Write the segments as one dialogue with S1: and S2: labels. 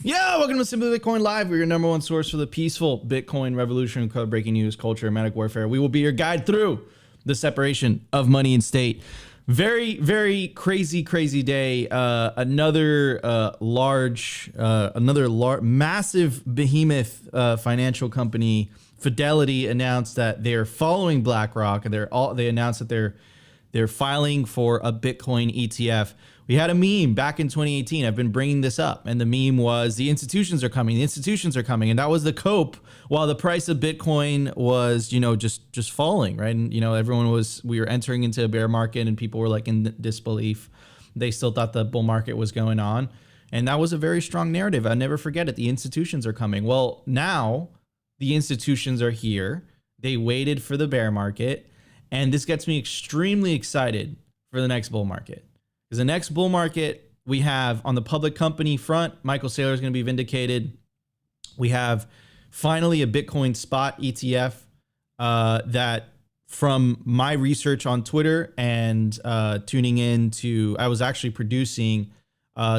S1: Yeah, welcome to Simply Bitcoin Live. We're your number one source for the peaceful Bitcoin revolution, code breaking news, culture, and manic warfare. We will be your guide through the separation of money and state. Very, very crazy day. Another massive behemoth financial company, Fidelity, announced that they're following BlackRock. They announced that they're filing for a Bitcoin ETF. We had a meme back in 2018. I've been bringing this up, and the meme was the institutions are coming. The institutions are coming, and that was the cope while the price of Bitcoin was, just falling, right? And we were entering into a bear market, and people were like in disbelief. They still thought the bull market was going on, and that was a very strong narrative. I'll never forget it. The institutions are coming. Well, now the institutions are here. They waited for the bear market, and this gets me extremely excited for the next bull market. Because the next bull market we have on the public company front, Michael Saylor is going to be vindicated. We have finally a Bitcoin spot ETF that, from my research on Twitter and tuning in to, I was actually producing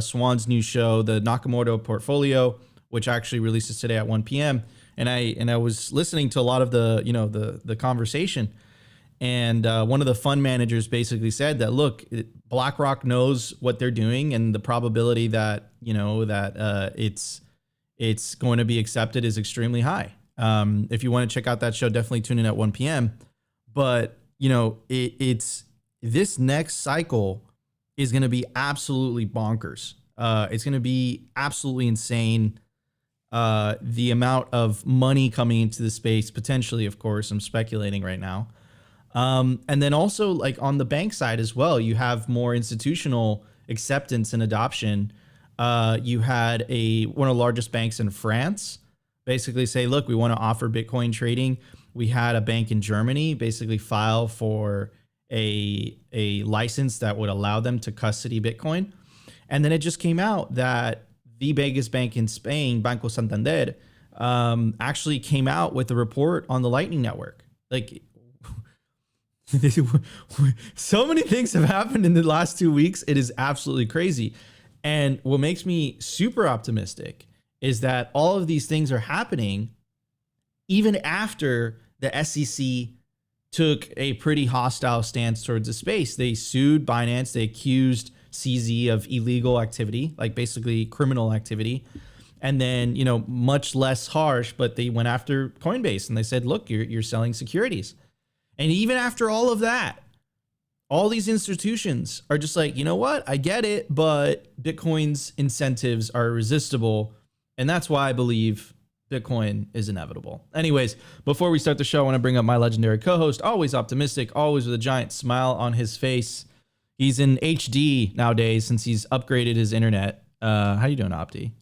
S1: Swan's new show, the Nakamoto Portfolio, which actually releases today at 1 p.m. And I was listening to a lot of the conversation. And one of the fund managers basically said that, look, BlackRock knows what they're doing, and the probability that it's going to be accepted is extremely high. If you want to check out that show, definitely tune in at 1 p.m. But it's this next cycle is going to be absolutely bonkers. It's going to be absolutely insane. The amount of money coming into the space, potentially, of course, I'm speculating right now. And then also, like, on the bank side as well, you have more institutional acceptance and adoption. You had one of the largest banks in France basically say, look, we want to offer Bitcoin trading. We had a bank in Germany basically file for a license that would allow them to custody Bitcoin. And then it just came out that the biggest bank in Spain, Banco Santander, actually came out with a report on the Lightning Network. Like, so many things have happened in the last 2 weeks. It is absolutely crazy. And what makes me super optimistic is that all of these things are happening even after the SEC took a pretty hostile stance towards the space. They sued Binance. They accused CZ of illegal activity, like basically criminal activity. And then, much less harsh, but they went after Coinbase and they said, look, you're selling securities. And even after all of that, all these institutions are just like, you know what? I get it, but Bitcoin's incentives are irresistible. And that's why I believe Bitcoin is inevitable. Anyways, before we start the show, I want to bring up my legendary co-host, always optimistic, always with a giant smile on his face. He's in HD nowadays since he's upgraded his internet. How you doing, Opti?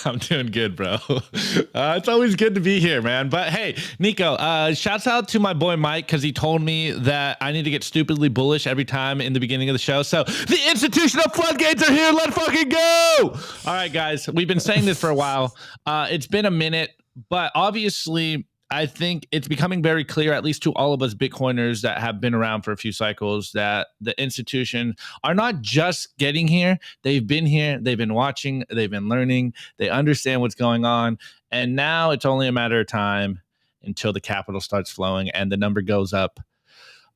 S2: I'm doing good, bro. It's always good to be here, man. But hey, Nico, shouts out to my boy Mike, because he told me that I need to get stupidly bullish every time in the beginning of the show. So the institutional floodgates are here. Let's fucking go. All right, guys. We've been saying this for a while. It's been a minute, but obviously I think it's becoming very clear, at least to all of us Bitcoiners that have been around for a few cycles, that the institutions are not just getting here. They've been here. They've been watching. They've been learning. They understand what's going on. And now it's only a matter of time until the capital starts flowing and the number goes up.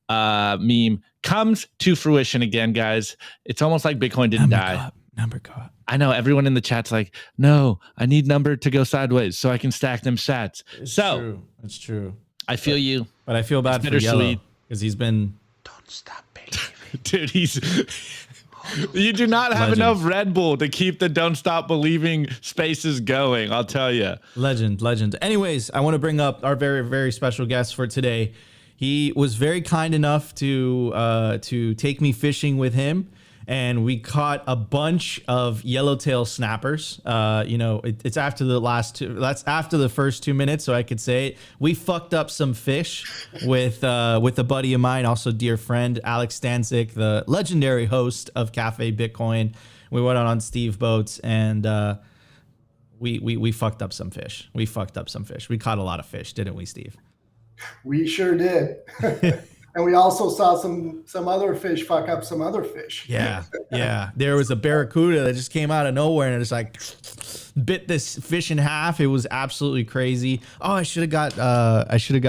S2: Meme comes to fruition again, guys. It's almost like Bitcoin didn't die.
S1: Number go up.
S2: I know everyone in the chat's like, no, I need number to go sideways so I can stack them sats.
S1: It's true.
S2: I feel you.
S1: But I feel bad for Yellow because he's been.
S2: Don't stop believing. Dude, you do not have enough Red Bull to keep the don't stop believing spaces going. I'll tell you.
S1: Legend. Anyways, I want to bring up our very, very special guest for today. He was very kind enough to take me fishing with him. And we caught a bunch of yellowtail snappers. It's after the last two. That's after the first 2 minutes, so I could say it. We fucked up some fish with a buddy of mine, also dear friend Alex Stanczyk, the legendary host of Cafe Bitcoin. We went on Steve boats and we fucked up some fish. We caught a lot of fish, didn't we, Steve?
S3: We sure did. And we also saw some other fish fuck up some other fish.
S1: Yeah, yeah. There was a barracuda that just came out of nowhere and it just like bit this fish in half. It was absolutely crazy. Oh, I should have got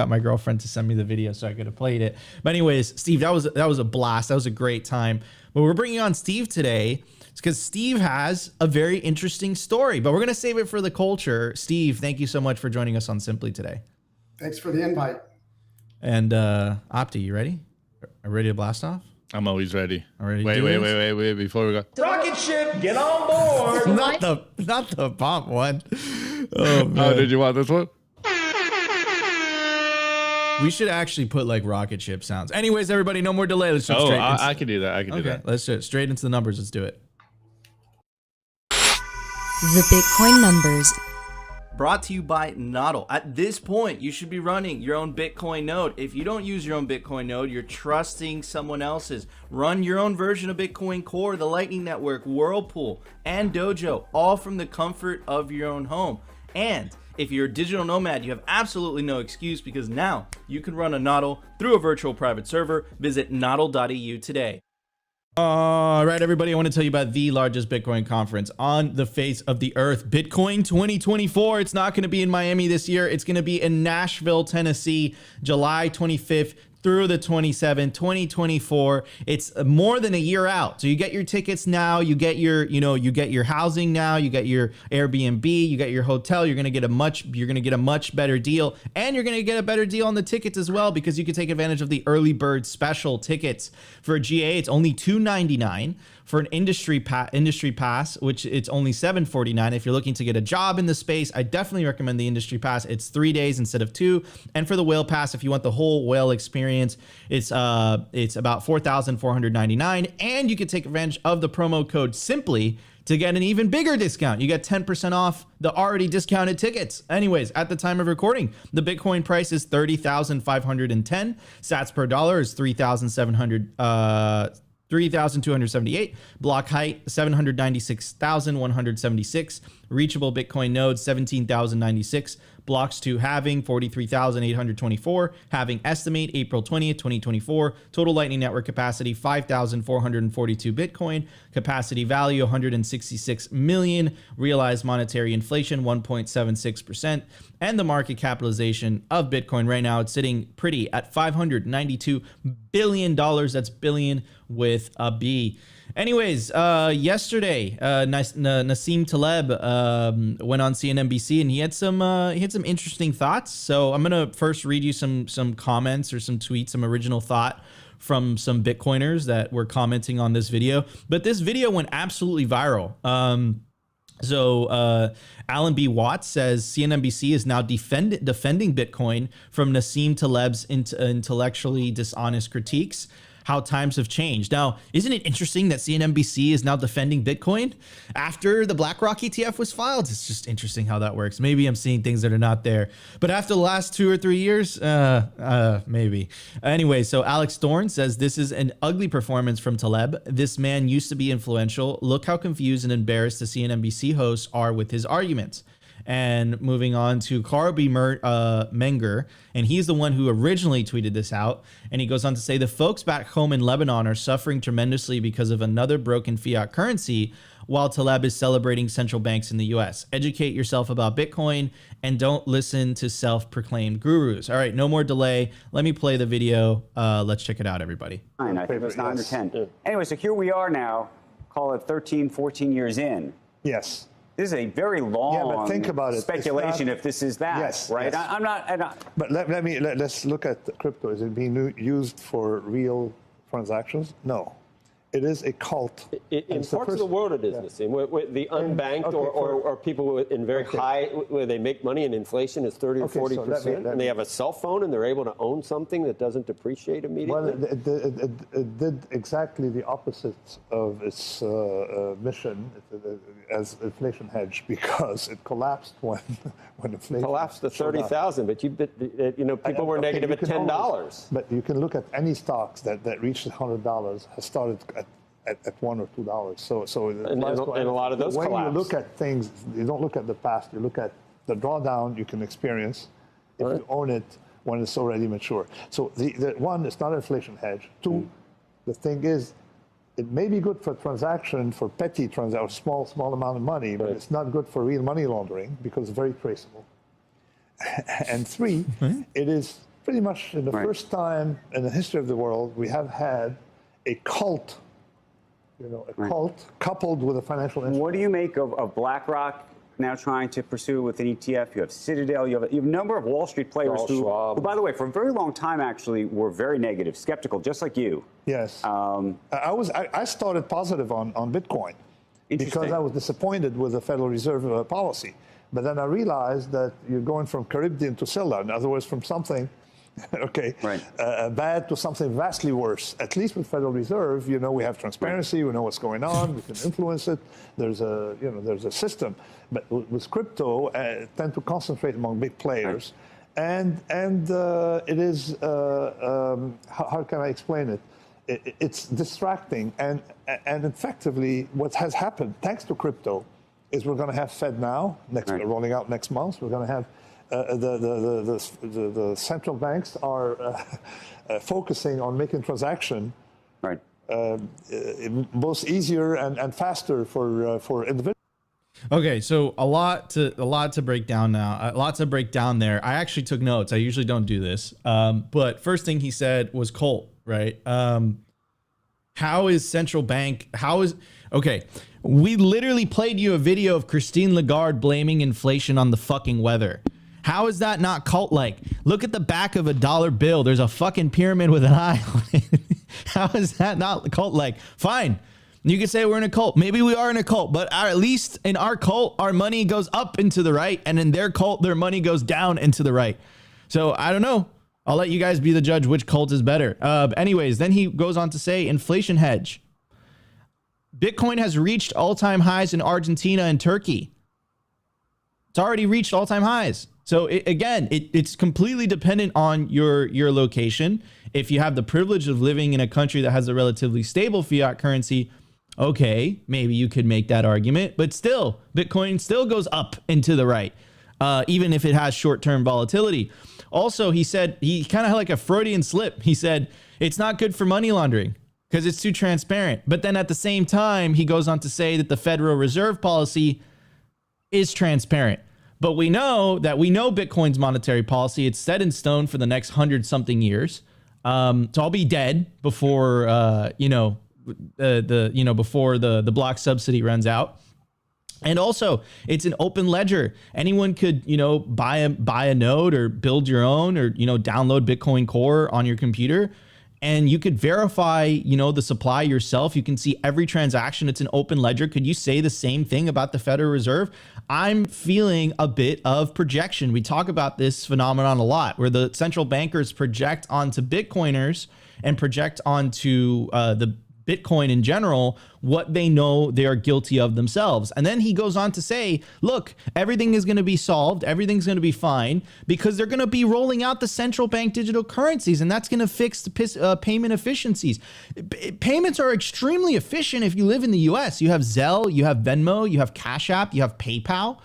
S1: my girlfriend to send me the video so I could have played it. But anyways, Steve, that was a blast. That was a great time. But we're bringing on Steve today because Steve has a very interesting story. But we're gonna save it for the culture. Steve, thank you so much for joining us on Simply today.
S3: Thanks for the invite.
S1: And Opti, you ready? Are ready to blast off?
S2: I'm always ready.
S1: Already?
S2: Wait. Before we go.
S4: Rocket ship, get on board.
S1: not the bomb one. Oh man.
S2: Oh, did you want this one?
S1: We should actually put like rocket ship sounds. Anyways, everybody, no more delay. Let's
S2: Oh,
S1: straight.
S2: I can do that. I can do that.
S1: Let's do it straight into the numbers. Let's do it.
S5: The Bitcoin numbers.
S1: Brought to you by NODL. At this point, you should be running your own Bitcoin node. If you don't use your own Bitcoin node, you're trusting someone else's. Run your own version of Bitcoin Core, the Lightning Network, Whirlpool, and Dojo, all from the comfort of your own home. And if you're a digital nomad, you have absolutely no excuse because now you can run a NODL through a virtual private server. Visit nodl.eu today. All right, everybody, I want to tell you about the largest Bitcoin conference on the face of the earth, Bitcoin 2024. It's not going to be in Miami this year. It's going to be in Nashville, Tennessee, July 25th through the 27th, 2024. It's more than a year out. So you get your tickets now, you get your, you get your housing now, you get your Airbnb, you get your hotel. You're going to get a much better deal, and you're going to get a better deal on the tickets as well because you can take advantage of the early bird special tickets. For a GA, it's only $299. For an industry pass, which it's only $749. If you're looking to get a job in the space, I definitely recommend the industry pass. It's 3 days instead of 2. And for the whale pass, if you want the whole whale experience, it's about $4,499. And you can take advantage of the promo code SIMPLY to get an even bigger discount. You get 10% off the already discounted tickets. Anyways, at the time of recording, the Bitcoin price is 30,510. Sats per dollar is 3,278. Block height 796,176. Reachable Bitcoin nodes 17,096. Blocks to halving 43,824. Halving estimate April 20th, 2024. Total Lightning Network capacity 5,442 Bitcoin. Capacity value 166 million. Realized monetary inflation 1.76%. And the market capitalization of Bitcoin right now, it's sitting pretty at $592 billion. That's billion with a B. Anyways, yesterday, Nassim Taleb went on CNBC and he had some interesting thoughts. So I'm gonna first read you some comments or some tweets, some original thought from some Bitcoiners that were commenting on this video. But this video went absolutely viral. So Alan B. Watts says CNBC is now defending Bitcoin from Nassim Taleb's intellectually dishonest critiques. How times have changed. Now, isn't it interesting that CNBC is now defending Bitcoin after the BlackRock ETF was filed? It's just interesting how that works. Maybe I'm seeing things that are not there. But after the last 2 or 3 years, maybe. Anyway, so Alex Thorne says this is an ugly performance from Taleb. This man used to be influential. Look how confused and embarrassed the CNBC hosts are with his arguments. And moving on to Karbi Menger, and he's the one who originally tweeted this out. And he goes on to say, the folks back home in Lebanon are suffering tremendously because of another broken fiat currency, while Taleb is celebrating central banks in the US. Educate yourself about Bitcoin and don't listen to self-proclaimed gurus. All right, no more delay. Let me play the video. Let's check it out, everybody.
S6: I think it was 9 or 10. Anyway, so here we are now, call it 13, 14 years in.
S7: Yes.
S6: This is a very long
S7: but think about it.
S6: speculation if this is that,
S7: Yes,
S6: right?
S7: yes.
S6: I'm not.
S7: But let's look at the crypto. Is it being used for real transactions? No. It is a cult.
S4: In parts of the world, it is the same. Where the unbanked or people in very high, where they make money and inflation is 30 or 40%, and they have a cell phone and they're able to own something that doesn't depreciate immediately?
S7: Well, it did exactly the opposite of its mission as inflation hedge because it collapsed when inflation
S4: Collapsed to 30,000, but people were negative at $10.
S7: But you can look at any stocks that reached $100 has started at $1 or $2. So
S4: and a lot of those
S7: when
S4: collapsed.
S7: you look at things, you don't look at the past. You look at the drawdown you can experience if you own it when it's already mature. So the one, it's not an inflation hedge. Two, the thing is, it may be good for transaction, for petty transaction, small amount of money, but it's not good for real money laundering because it's very traceable. And three, it is pretty much the first time in the history of the world we have had a cult, cult coupled with a financial instrument.
S6: What do you make of BlackRock now trying to pursue with an ETF? You have Citadel, you have a number of Wall Street players who, by the way, for a very long time actually were very negative, skeptical, just like you.
S7: Yes. I started positive on Bitcoin because I was disappointed with the Federal Reserve policy. But then I realized that you're going from Caribbean to Saylor. In other words, from something bad to something vastly worse. At least with Federal Reserve, we have transparency, we know what's going on, we can influence it. There's a system. But with crypto, tend to concentrate among big players, and it is how can I explain it? It's distracting, and effectively, what has happened thanks to crypto is we're going to have Fed now rolling out next month. We're going to have the central banks are focusing on making transaction both easier and faster for individuals.
S1: Okay, so a lot to break down now. A lot to break down there. I actually took notes. I usually don't do this, but first thing he said was cult, right? How is central bank? Okay? We literally played you a video of Christine Lagarde blaming inflation on the fucking weather. How is that not cult-like? Look at the back of a dollar bill. There's a fucking pyramid with an eye on it. How is that not cult-like? Fine. You can say we're in a cult. Maybe we are in a cult, but at least in our cult, our money goes up and to the right, and in their cult, their money goes down and to the right. So I don't know. I'll let you guys be the judge which cult is better. Anyways, then he goes on to say inflation hedge. Bitcoin has reached all-time highs in Argentina and Turkey. It's already reached all-time highs. So it's completely dependent on your location. If you have the privilege of living in a country that has a relatively stable fiat currency, okay, maybe you could make that argument. But still, Bitcoin still goes up and to the right, even if it has short-term volatility. Also, he said, he kind of had like a Freudian slip. He said, it's not good for money laundering because it's too transparent. But then at the same time, he goes on to say that the Federal Reserve policy is transparent. But we know Bitcoin's monetary policy. It's set in stone for the next 100-something years. So I'll be dead before before the block subsidy runs out. And also, it's an open ledger. Anyone could buy a node or build your own or download Bitcoin Core on your computer. And you could verify, the supply yourself. You can see every transaction. It's an open ledger. Could you say the same thing about the Federal Reserve? I'm feeling a bit of projection. We talk about this phenomenon a lot, where the central bankers project onto Bitcoiners and project onto the Bitcoin in general what they know they are guilty of themselves. And then he goes on to say, look, everything is going to be solved. Everything's going to be fine because they're going to be rolling out the central bank digital currencies, and that's going to fix the payment efficiencies. Payments are extremely efficient if you live in the US. You have Zelle, you have Venmo, you have Cash App, you have PayPal.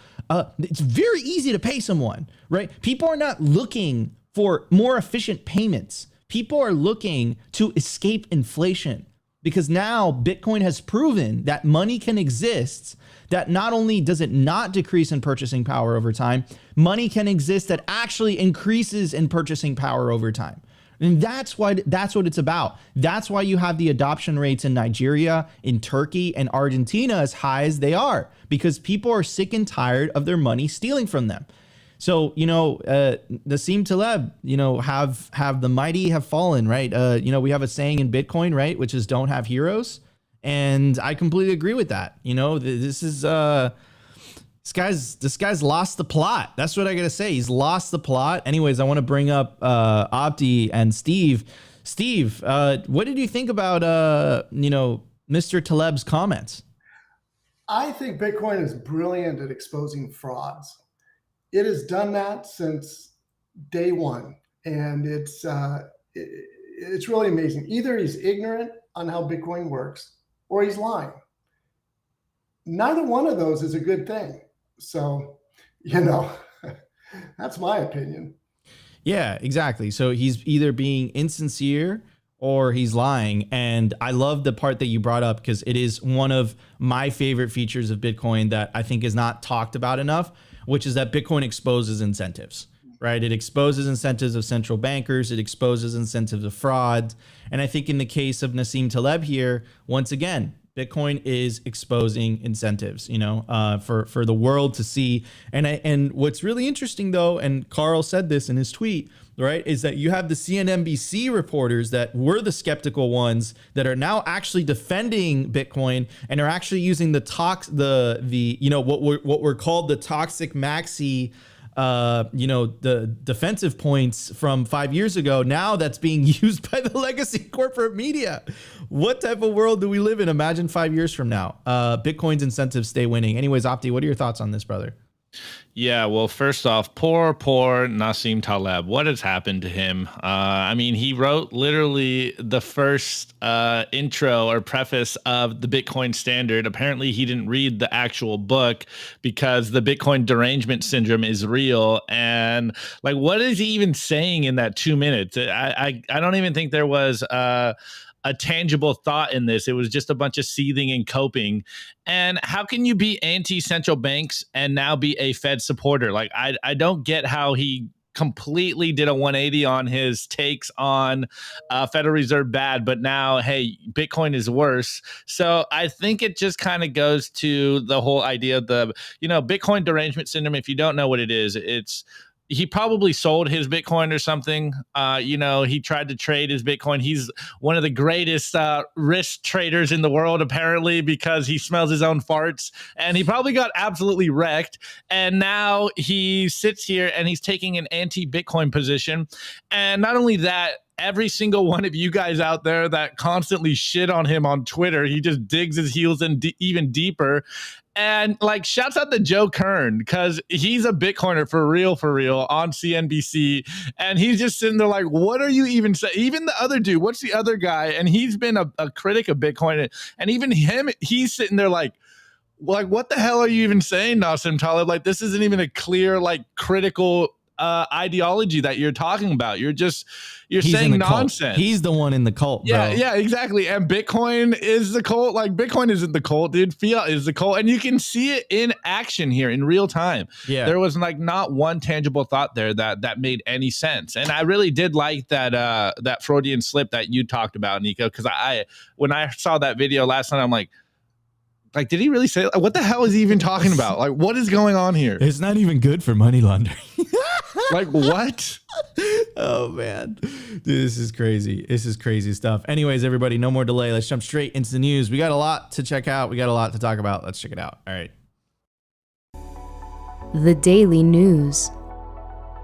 S1: It's very easy to pay someone, right? People are not looking for more efficient payments. People are looking to escape inflation. Because now Bitcoin has proven that money can exist, that not only does it not decrease in purchasing power over time, money can exist that actually increases in purchasing power over time. And that's what it's about. That's why you have the adoption rates in Nigeria, in Turkey, and Argentina as high as they are, because people are sick and tired of their money stealing from them. So, Nassim Taleb, have the mighty have fallen, right? We have a saying in Bitcoin, right? Which is don't have heroes. And I completely agree with that. This guy's lost the plot. That's what I got to say. He's lost the plot. Anyways, I want to bring up Opti and Steve. Steve, what did you think about, Mr. Taleb's comments?
S3: I think Bitcoin is brilliant at exposing frauds. It has done that since day one, and it's really amazing. Either he's ignorant on how Bitcoin works, or he's lying. Neither one of those is a good thing. So, that's my opinion.
S1: Yeah, exactly. So he's either being insincere or he's lying. And I love the part that you brought up because it is one of my favorite features of Bitcoin that I think is not talked about enough, which is that Bitcoin exposes incentives, right? It exposes incentives of central bankers. It exposes incentives of fraud. And I think in the case of Nassim Taleb here, once again, Bitcoin is exposing incentives, for the world to see. And what's really interesting though, and Carl said this in his tweet, right, is that you have the CNBC reporters that were the skeptical ones that are now actually defending Bitcoin and are actually using what were called the toxic maxi, the defensive points from 5 years ago. Now that's being used by the legacy corporate media. What type of world do we live in? Imagine 5 years from now. Bitcoin's incentives stay winning. Anyways, Opti, what are your thoughts on this, brother?
S2: Yeah, well, first off, poor Nassim Taleb. What has happened to him? He wrote literally the first intro or preface of the Bitcoin Standard. Apparently, he didn't read the actual book because the Bitcoin derangement syndrome is real. And what is he even saying in that 2 minutes? I don't even think there was a tangible thought in this. It was just a bunch of seething and coping. And how can you be anti-central banks and now be a Fed supporter? I don't get how he completely did a 180 on his takes on Federal Reserve bad, but now, hey, Bitcoin is worse. So I think it just kind of goes to the whole idea of the, Bitcoin derangement syndrome. If you don't know what it is, he probably sold his Bitcoin or something. He tried to trade his Bitcoin. He's one of the greatest risk traders in the world, apparently, because he smells his own farts. And he probably got absolutely wrecked. And now he sits here and he's taking an anti-Bitcoin position. And not only that, every single one of you guys out there that constantly shit on him on Twitter, he just digs his heels in even deeper. And shouts out to Joe Kern because he's a Bitcoiner for real on CNBC. And he's just sitting there what are you even saying? Even the other dude, what's the other guy? And he's been a critic of Bitcoin. And even him, he's sitting there what the hell are you even saying, Nassim Taleb? This isn't even a clear, critical ideology that you're talking about. He's saying nonsense.
S1: He's the one in the cult, bro.
S2: Yeah, exactly. And Bitcoin is the cult. Bitcoin isn't the cult, dude. Fiat is the cult. And you can see it in action here in real time. Yeah. There was not one tangible thought there that made any sense. And I really did like that Freudian slip that you talked about, Nico, because when I saw that video last night, I'm like, did he really say it? What the hell is he even talking about? What is going on here?
S1: It's not even good for money laundering.
S2: What?
S1: Oh, man. Dude, this is crazy. This is crazy stuff. Anyways, everybody, no more delay. Let's jump straight into the news. We got a lot to check out. We got a lot to talk about. Let's check it out. All right.
S5: The Daily News.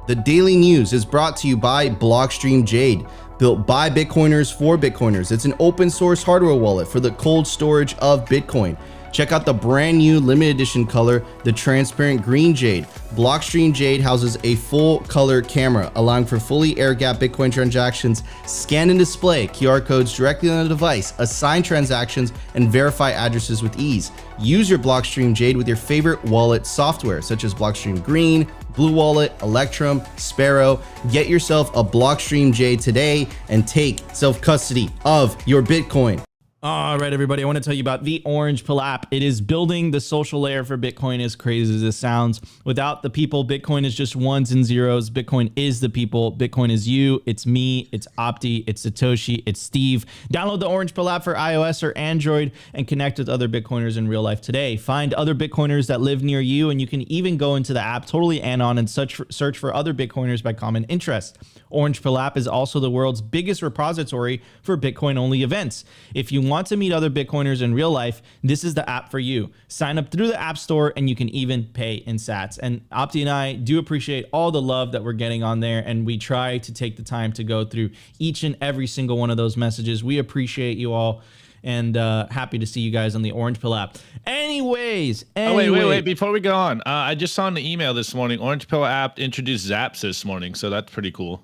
S8: The Daily News is brought to you by Blockstream Jade. Built by Bitcoiners for Bitcoiners. It's an open source hardware wallet for the cold storage of Bitcoin. Check out the brand new limited edition color, the transparent green Jade. Blockstream Jade houses a full color camera, allowing for fully air-gapped Bitcoin transactions, scan and display QR codes directly on the device, assign transactions, and verify addresses with ease. Use your Blockstream Jade with your favorite wallet software, such as Blockstream Green, Blue Wallet, Electrum, Sparrow. Get yourself a Blockstream Jade today and take self-custody of your Bitcoin.
S1: All right, everybody, I want to tell you about the Orange Pill app. It is building the social layer for Bitcoin, as crazy as this sounds. Without the people, Bitcoin is just ones and zeros. Bitcoin is the people. Bitcoin is you. It's me. It's Opti. It's Satoshi. It's Steve. Download the Orange Pill app for iOS or Android and connect with other Bitcoiners in real life today. Find other Bitcoiners that live near you, and you can even go into the app totally anon and search for other Bitcoiners by common interest. Orange Pill app is also the world's biggest repository for Bitcoin-only events. If you want to meet other Bitcoiners in real life, this is the app for you. Sign up through the App Store and you can even pay in sats. And Opti and I do appreciate all the love that we're getting on there, and we try to take the time to go through each and every single one of those messages. We appreciate you all, and happy to see you guys on the Orange Pill app. Anyways.
S2: Oh, wait. Before we go on, I just saw in the email this morning, Orange Pill app introduced Zaps this morning, so that's pretty cool.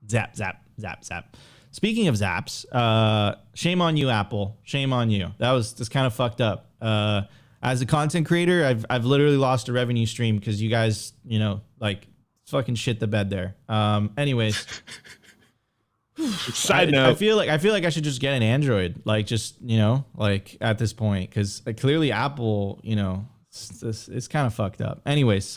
S1: Zap. Speaking of zaps, shame on you, Apple. Shame on you. That's kind of fucked up. As a content creator, I've literally lost a revenue stream because you guys, fucking shit the bed there. Anyways.
S2: Side note.
S1: I feel like I should just get an Android, like just, you know, like at this point, because clearly Apple, you know, it's kind of fucked up. Anyways,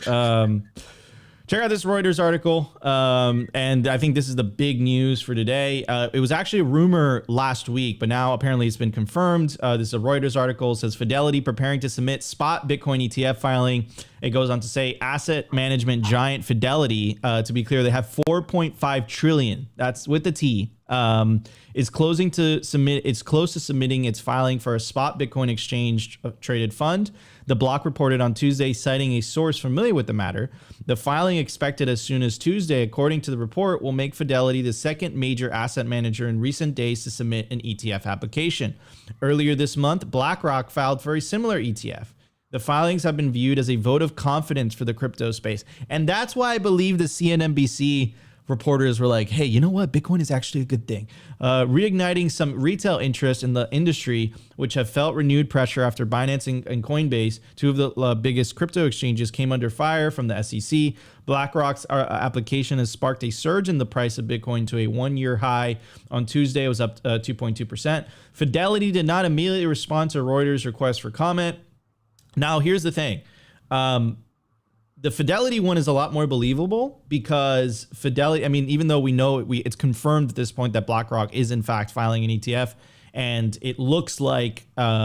S1: check out this Reuters article, and I think this is the big news for today. It was actually a rumor last week, but now apparently it's been confirmed. This is a Reuters article. It says Fidelity preparing to submit spot Bitcoin ETF filing. It goes on to say asset management giant Fidelity, to be clear, they have 4.5 trillion. That's with the T. Is close to submitting its filing for a spot Bitcoin exchange traded fund. The block reported on Tuesday, citing a source familiar with the matter. The filing, expected as soon as Tuesday, according to the report, will make Fidelity the second major asset manager in recent days to submit an ETF application. Earlier this month, BlackRock filed for a similar ETF. The filings have been viewed as a vote of confidence for the crypto space. And that's why I believe the CNBC reporters were like, hey, you know what? Bitcoin is actually a good thing. Reigniting some retail interest in the industry, which have felt renewed pressure after Binance and Coinbase, two of the biggest crypto exchanges, came under fire from the SEC. BlackRock's application has sparked a surge in the price of Bitcoin to a one-year high. On Tuesday, it was up 2.2%. Fidelity did not immediately respond to Reuters' request for comment. Now, here's the thing. The Fidelity one is a lot more believable because Fidelity, I mean, even though we know it's confirmed at this point that BlackRock is in fact filing an ETF, and it looks like there's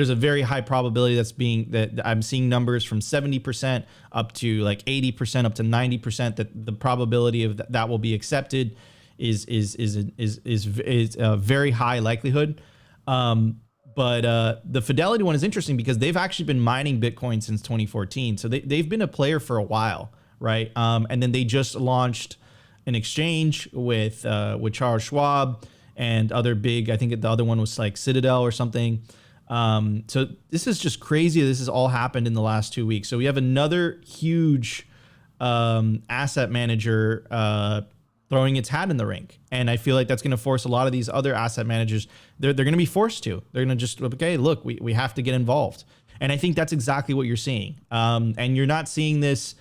S1: a very high probability that I'm seeing numbers from 70% up to like 80%, up to 90% that the probability of that will be accepted is a very high likelihood. But the Fidelity one is interesting because they've actually been mining Bitcoin since 2014. So they've been a player for a while, right? And then they just launched an exchange with Charles Schwab and other big, I think the other one was like Citadel or something. So this is just crazy. This has all happened in the last 2 weeks. So we have another huge asset manager throwing its hat in the ring. And I feel like that's going to force a lot of these other asset managers, they're going to be forced to. They're going to just, okay, look, we have to get involved. And I think that's exactly what you're seeing. And you're not seeing this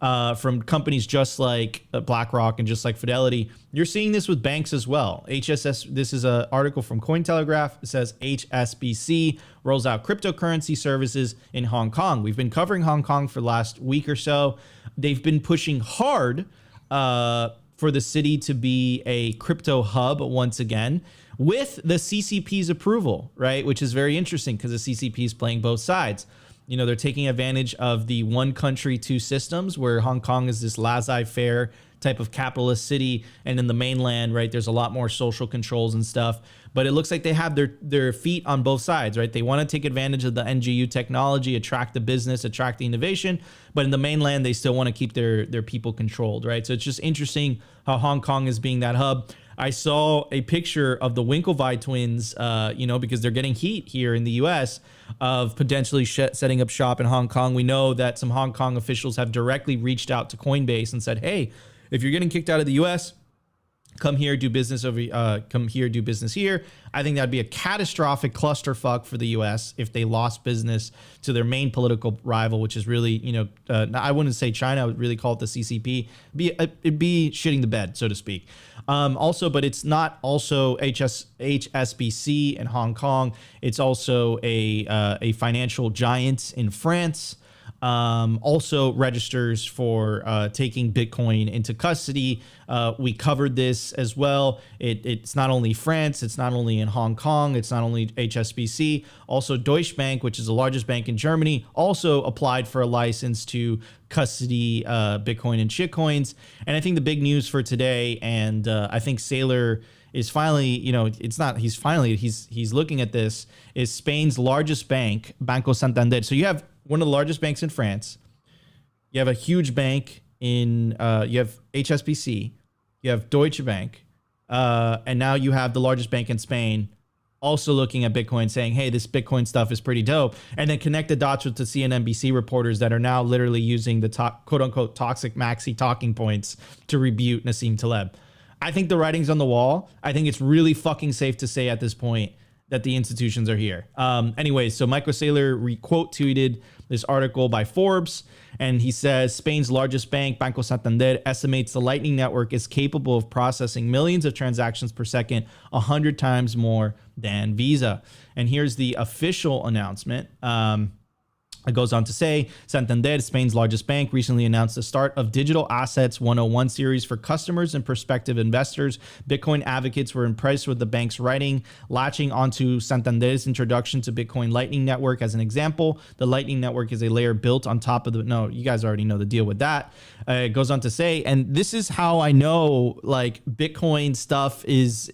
S1: from companies just like BlackRock and just like Fidelity. You're seeing this with banks as well. This is an article from Cointelegraph. It says HSBC rolls out cryptocurrency services in Hong Kong. We've been covering Hong Kong for the last week or so. They've been pushing hard for the city to be a crypto hub once again with the CCP's approval, right? Which is very interesting because the CCP is playing both sides. You know, they're taking advantage of the one country, two systems, where Hong Kong is this laissez-faire type of capitalist city. And in the mainland, right, there's a lot more social controls and stuff. But it looks like they have their feet on both sides, right? They want to take advantage of the NGU technology, attract the business, attract the innovation. But in the mainland, they still want to keep their people controlled, right? So it's just interesting how Hong Kong is being that hub. I saw a picture of the Winklevi twins, because they're getting heat here in the U.S. of potentially setting up shop in Hong Kong. We know that some Hong Kong officials have directly reached out to Coinbase and said, hey, if you're getting kicked out of the U.S., come here, do business here. I think that'd be a catastrophic clusterfuck for the U.S. if they lost business to their main political rival, which is really, I wouldn't say China, I would really call it the CCP. It'd be shitting the bed, so to speak. But it's not also HSBC in Hong Kong. It's also a financial giant in France. Also registers for taking Bitcoin into custody. We covered this as well. It's not only France, it's not only in Hong Kong, it's not only HSBC. Also Deutsche Bank, which is the largest bank in Germany, also applied for a license to custody Bitcoin and shitcoins. And I think the big news for today, and I think Saylor is finally, he's looking at this, is Spain's largest bank, Banco Santander. So you have one of the largest banks in France. You have a huge bank you have HSBC, you have Deutsche Bank, and now you have the largest bank in Spain also looking at Bitcoin saying, hey, this Bitcoin stuff is pretty dope. And then connect the dots with the CNBC reporters that are now literally using the quote unquote toxic maxi talking points to rebuke Nassim Taleb. I think the writing's on the wall. I think it's really fucking safe to say at this point that the institutions are here. Anyway, so Michael Saylor quote tweeted this article by Forbes, and he says Spain's largest bank, Banco Santander, estimates the Lightning Network is capable of processing millions of transactions per second, 100 times more than Visa. And here's the official announcement. It goes on to say, Santander, Spain's largest bank, recently announced the start of Digital Assets 101 series for customers and prospective investors. Bitcoin advocates were impressed with the bank's writing, latching onto Santander's introduction to Bitcoin Lightning Network as an example. The Lightning Network is a layer built on top of the, no, you guys already know the deal with that. It goes on to say, and this is how I know like Bitcoin stuff is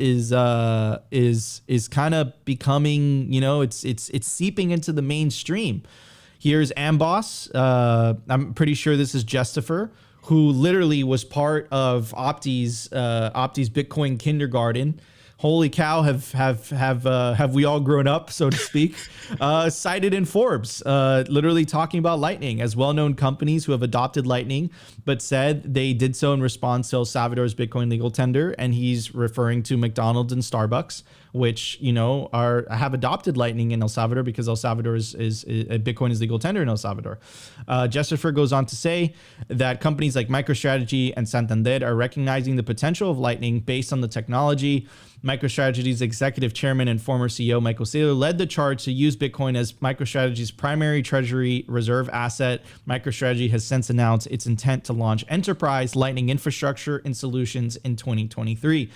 S1: kind of becoming, you know, it's seeping into the mainstream. Here's Amboss. I'm pretty sure this is Justifer, who literally was part of Opti's Bitcoin kindergarten. Holy cow, have we all grown up, so to speak? Cited in Forbes, literally talking about Lightning as well-known companies who have adopted Lightning, but said they did so in response to El Salvador's Bitcoin legal tender, and he's referring to McDonald's and Starbucks, which, you know, have adopted Lightning in El Salvador because El Salvador is Bitcoin is legal tender in El Salvador. Justifer goes on to say that companies like MicroStrategy and Santander are recognizing the potential of Lightning based on the technology. MicroStrategy's executive chairman and former CEO Michael Saylor led the charge to use Bitcoin as MicroStrategy's primary treasury reserve asset. MicroStrategy has since announced its intent to launch enterprise Lightning infrastructure and solutions in 2023.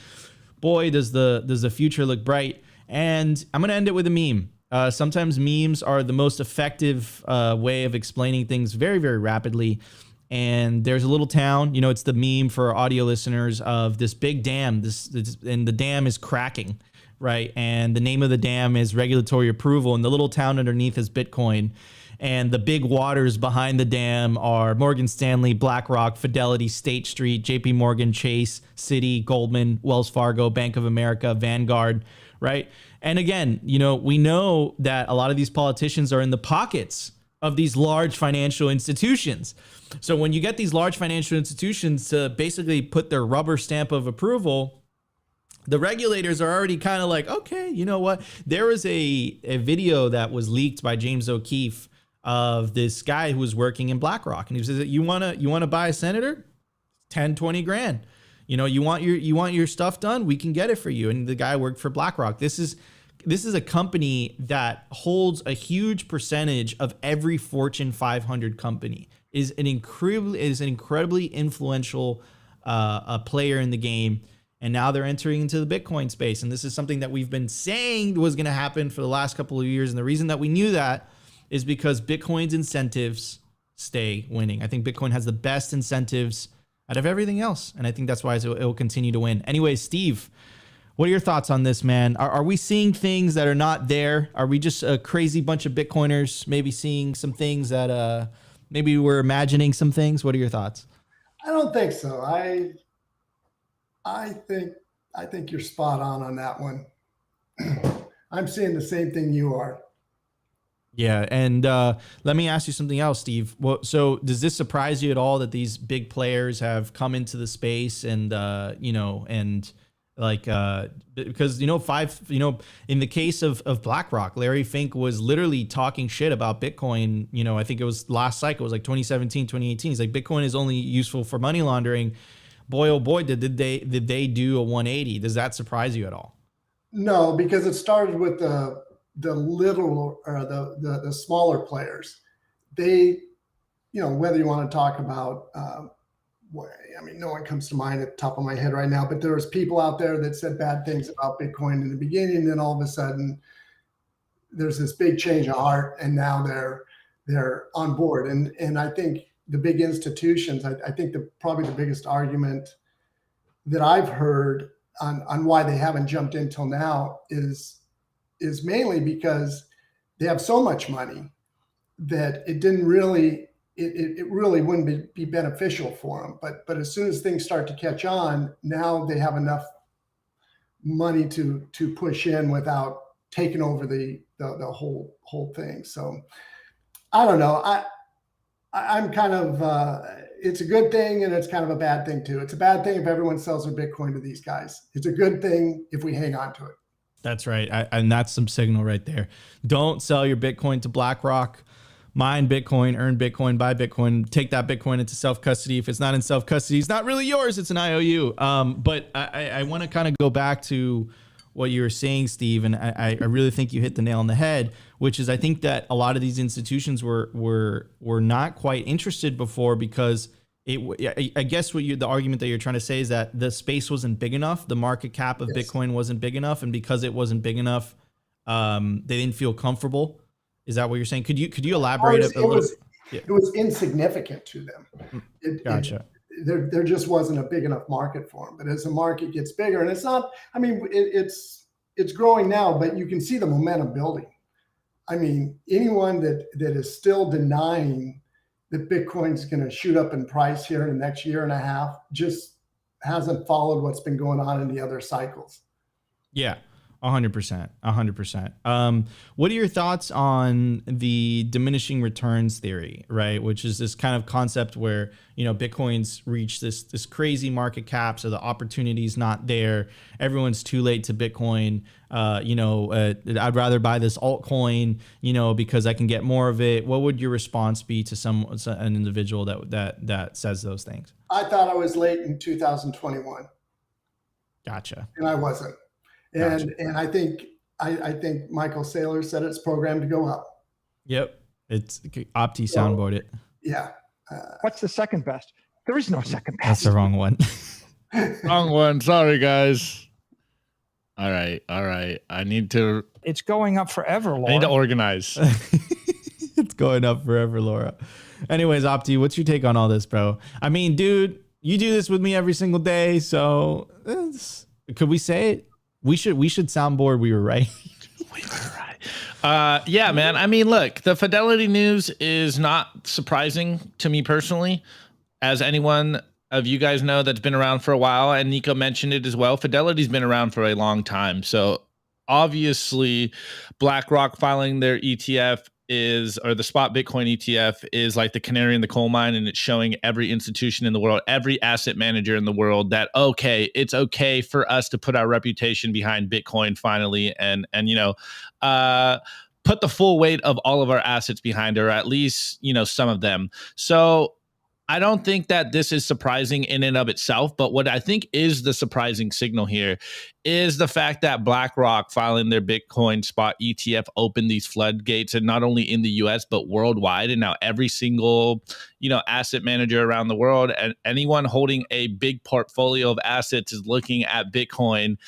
S1: Boy, does the future look bright. And I'm going to end it with a meme. Sometimes memes are the most effective way of explaining things very, very rapidly. And there's a little town, you know, it's the meme for audio listeners of this big dam, and the dam is cracking, right? And the name of the dam is regulatory approval, and the little town underneath is Bitcoin. And the big waters behind the dam are Morgan Stanley, BlackRock, Fidelity, State Street, JP Morgan, Chase, Citi, Goldman, Wells Fargo, Bank of America, Vanguard, right? And again, you know, we know that a lot of these politicians are in the pockets of these large financial institutions. So when you get these large financial institutions to basically put their rubber stamp of approval, the regulators are already kind of like, okay, you know what? There was a video that was leaked by James O'Keefe of this guy who was working in BlackRock. And he says, you want to buy a senator? 10, 20 grand. You know, you want your stuff done? We can get it for you. And the guy worked for BlackRock. This is a company that holds a huge percentage of every Fortune 500 company, is an incredibly influential player in the game. And now they're entering into the Bitcoin space. And this is something that we've been saying was going to happen for the last couple of years. And the reason that we knew that is because Bitcoin's incentives stay winning. I think Bitcoin has the best incentives out of everything else. And I think that's why it will continue to win. Anyway, Steve, what are your thoughts on this, man? Are we seeing things that are not there? Are we just a crazy bunch of Bitcoiners maybe seeing some things that maybe we're imagining some things? What are your thoughts?
S3: I don't think so. I think you're spot on that one. I'm seeing the same thing you are.
S1: Yeah, and let me ask you something else, Steve. Well, so does this surprise you at all that these big players have come into the space and because in the case of BlackRock, Larry Fink was literally talking shit about Bitcoin. You know, I think it was last cycle, it was like 2017, 2018. He's like, Bitcoin is only useful for money laundering. Boy, oh boy, did they do a 180? Does that surprise you at all?
S3: No, because it started with the little or the smaller players. They, you know, whether you want to talk about, I mean, no one comes to mind at the top of my head right now, but there was people out there that said bad things about Bitcoin in the beginning, and then all of a sudden there's this big change of heart, and now they're on board. And I think the big institutions, I think probably the biggest argument that I've heard on why they haven't jumped in till now is mainly because they have so much money that it really wouldn't be beneficial for them. But as soon as things start to catch on, now they have enough money to push in without taking over the whole thing. So I don't know. I'm kind of it's a good thing and it's kind of a bad thing too. It's a bad thing if everyone sells their Bitcoin to these guys. It's a good thing if we hang on to it.
S1: That's right. And that's some signal right there. Don't sell your Bitcoin to BlackRock. Mine Bitcoin, earn Bitcoin, buy Bitcoin, take that Bitcoin into self-custody. If it's not in self-custody, it's not really yours. It's an IOU. But I want to kind of go back to what you were saying, Steve, and I really think you hit the nail on the head, which is I think that a lot of these institutions were not quite interested before because I guess the argument that you're trying to say is that the space wasn't big enough. The market cap of Bitcoin wasn't big enough. And because it wasn't big enough, they didn't feel comfortable. Is that what you're saying? Could you elaborate a little?
S3: It was insignificant to them.
S1: Gotcha.
S3: There just wasn't a big enough market for them. But as the market gets bigger, and it's not, I mean, it's growing now, but you can see the momentum building. I mean, anyone that is still denying that Bitcoin's going to shoot up in price here in the next year and a half just hasn't followed what's been going on in the other cycles.
S1: Yeah. 100%. 100%. What are your thoughts on the diminishing returns theory, right? Which is this kind of concept where, Bitcoin's reached this crazy market cap. So the opportunity's not there. Everyone's too late to Bitcoin. I'd rather buy this altcoin, because I can get more of it. What would your response be to an individual that says those things?
S3: I thought I was late in 2021.
S1: Gotcha.
S3: And I wasn't. And I think Michael Saylor said it's programmed to go up.
S1: Yep. It's Opti soundboard it.
S3: Yeah.
S9: What's the second best? There is no second best.
S1: That's the wrong one.
S2: Wrong one. Sorry, guys. All right. I need to.
S9: It's going up forever, Laura.
S2: I need to organize.
S1: It's going up forever, Laura. Anyways, Opti, what's your take on all this, bro? I mean, dude, you do this with me every single day. So could we say it? We should soundboard. We were right.
S2: We were right. Yeah, man. I mean, look, the Fidelity news is not surprising to me personally. As anyone of you guys know that's been around for a while, and Nico mentioned it as well, Fidelity's been around for a long time. So obviously BlackRock filing their ETF or the spot Bitcoin ETF is like the canary in the coal mine, and it's showing every institution in the world, every asset manager in the world that, okay, it's okay for us to put our reputation behind Bitcoin finally and put the full weight of all of our assets behind her, or at least, some of them. So I don't think that this is surprising in and of itself, but what I think is the surprising signal here is the fact that BlackRock filing their Bitcoin spot ETF opened these floodgates, and not only in the US, but worldwide. And now every single, asset manager around the world and anyone holding a big portfolio of assets is looking at Bitcoin.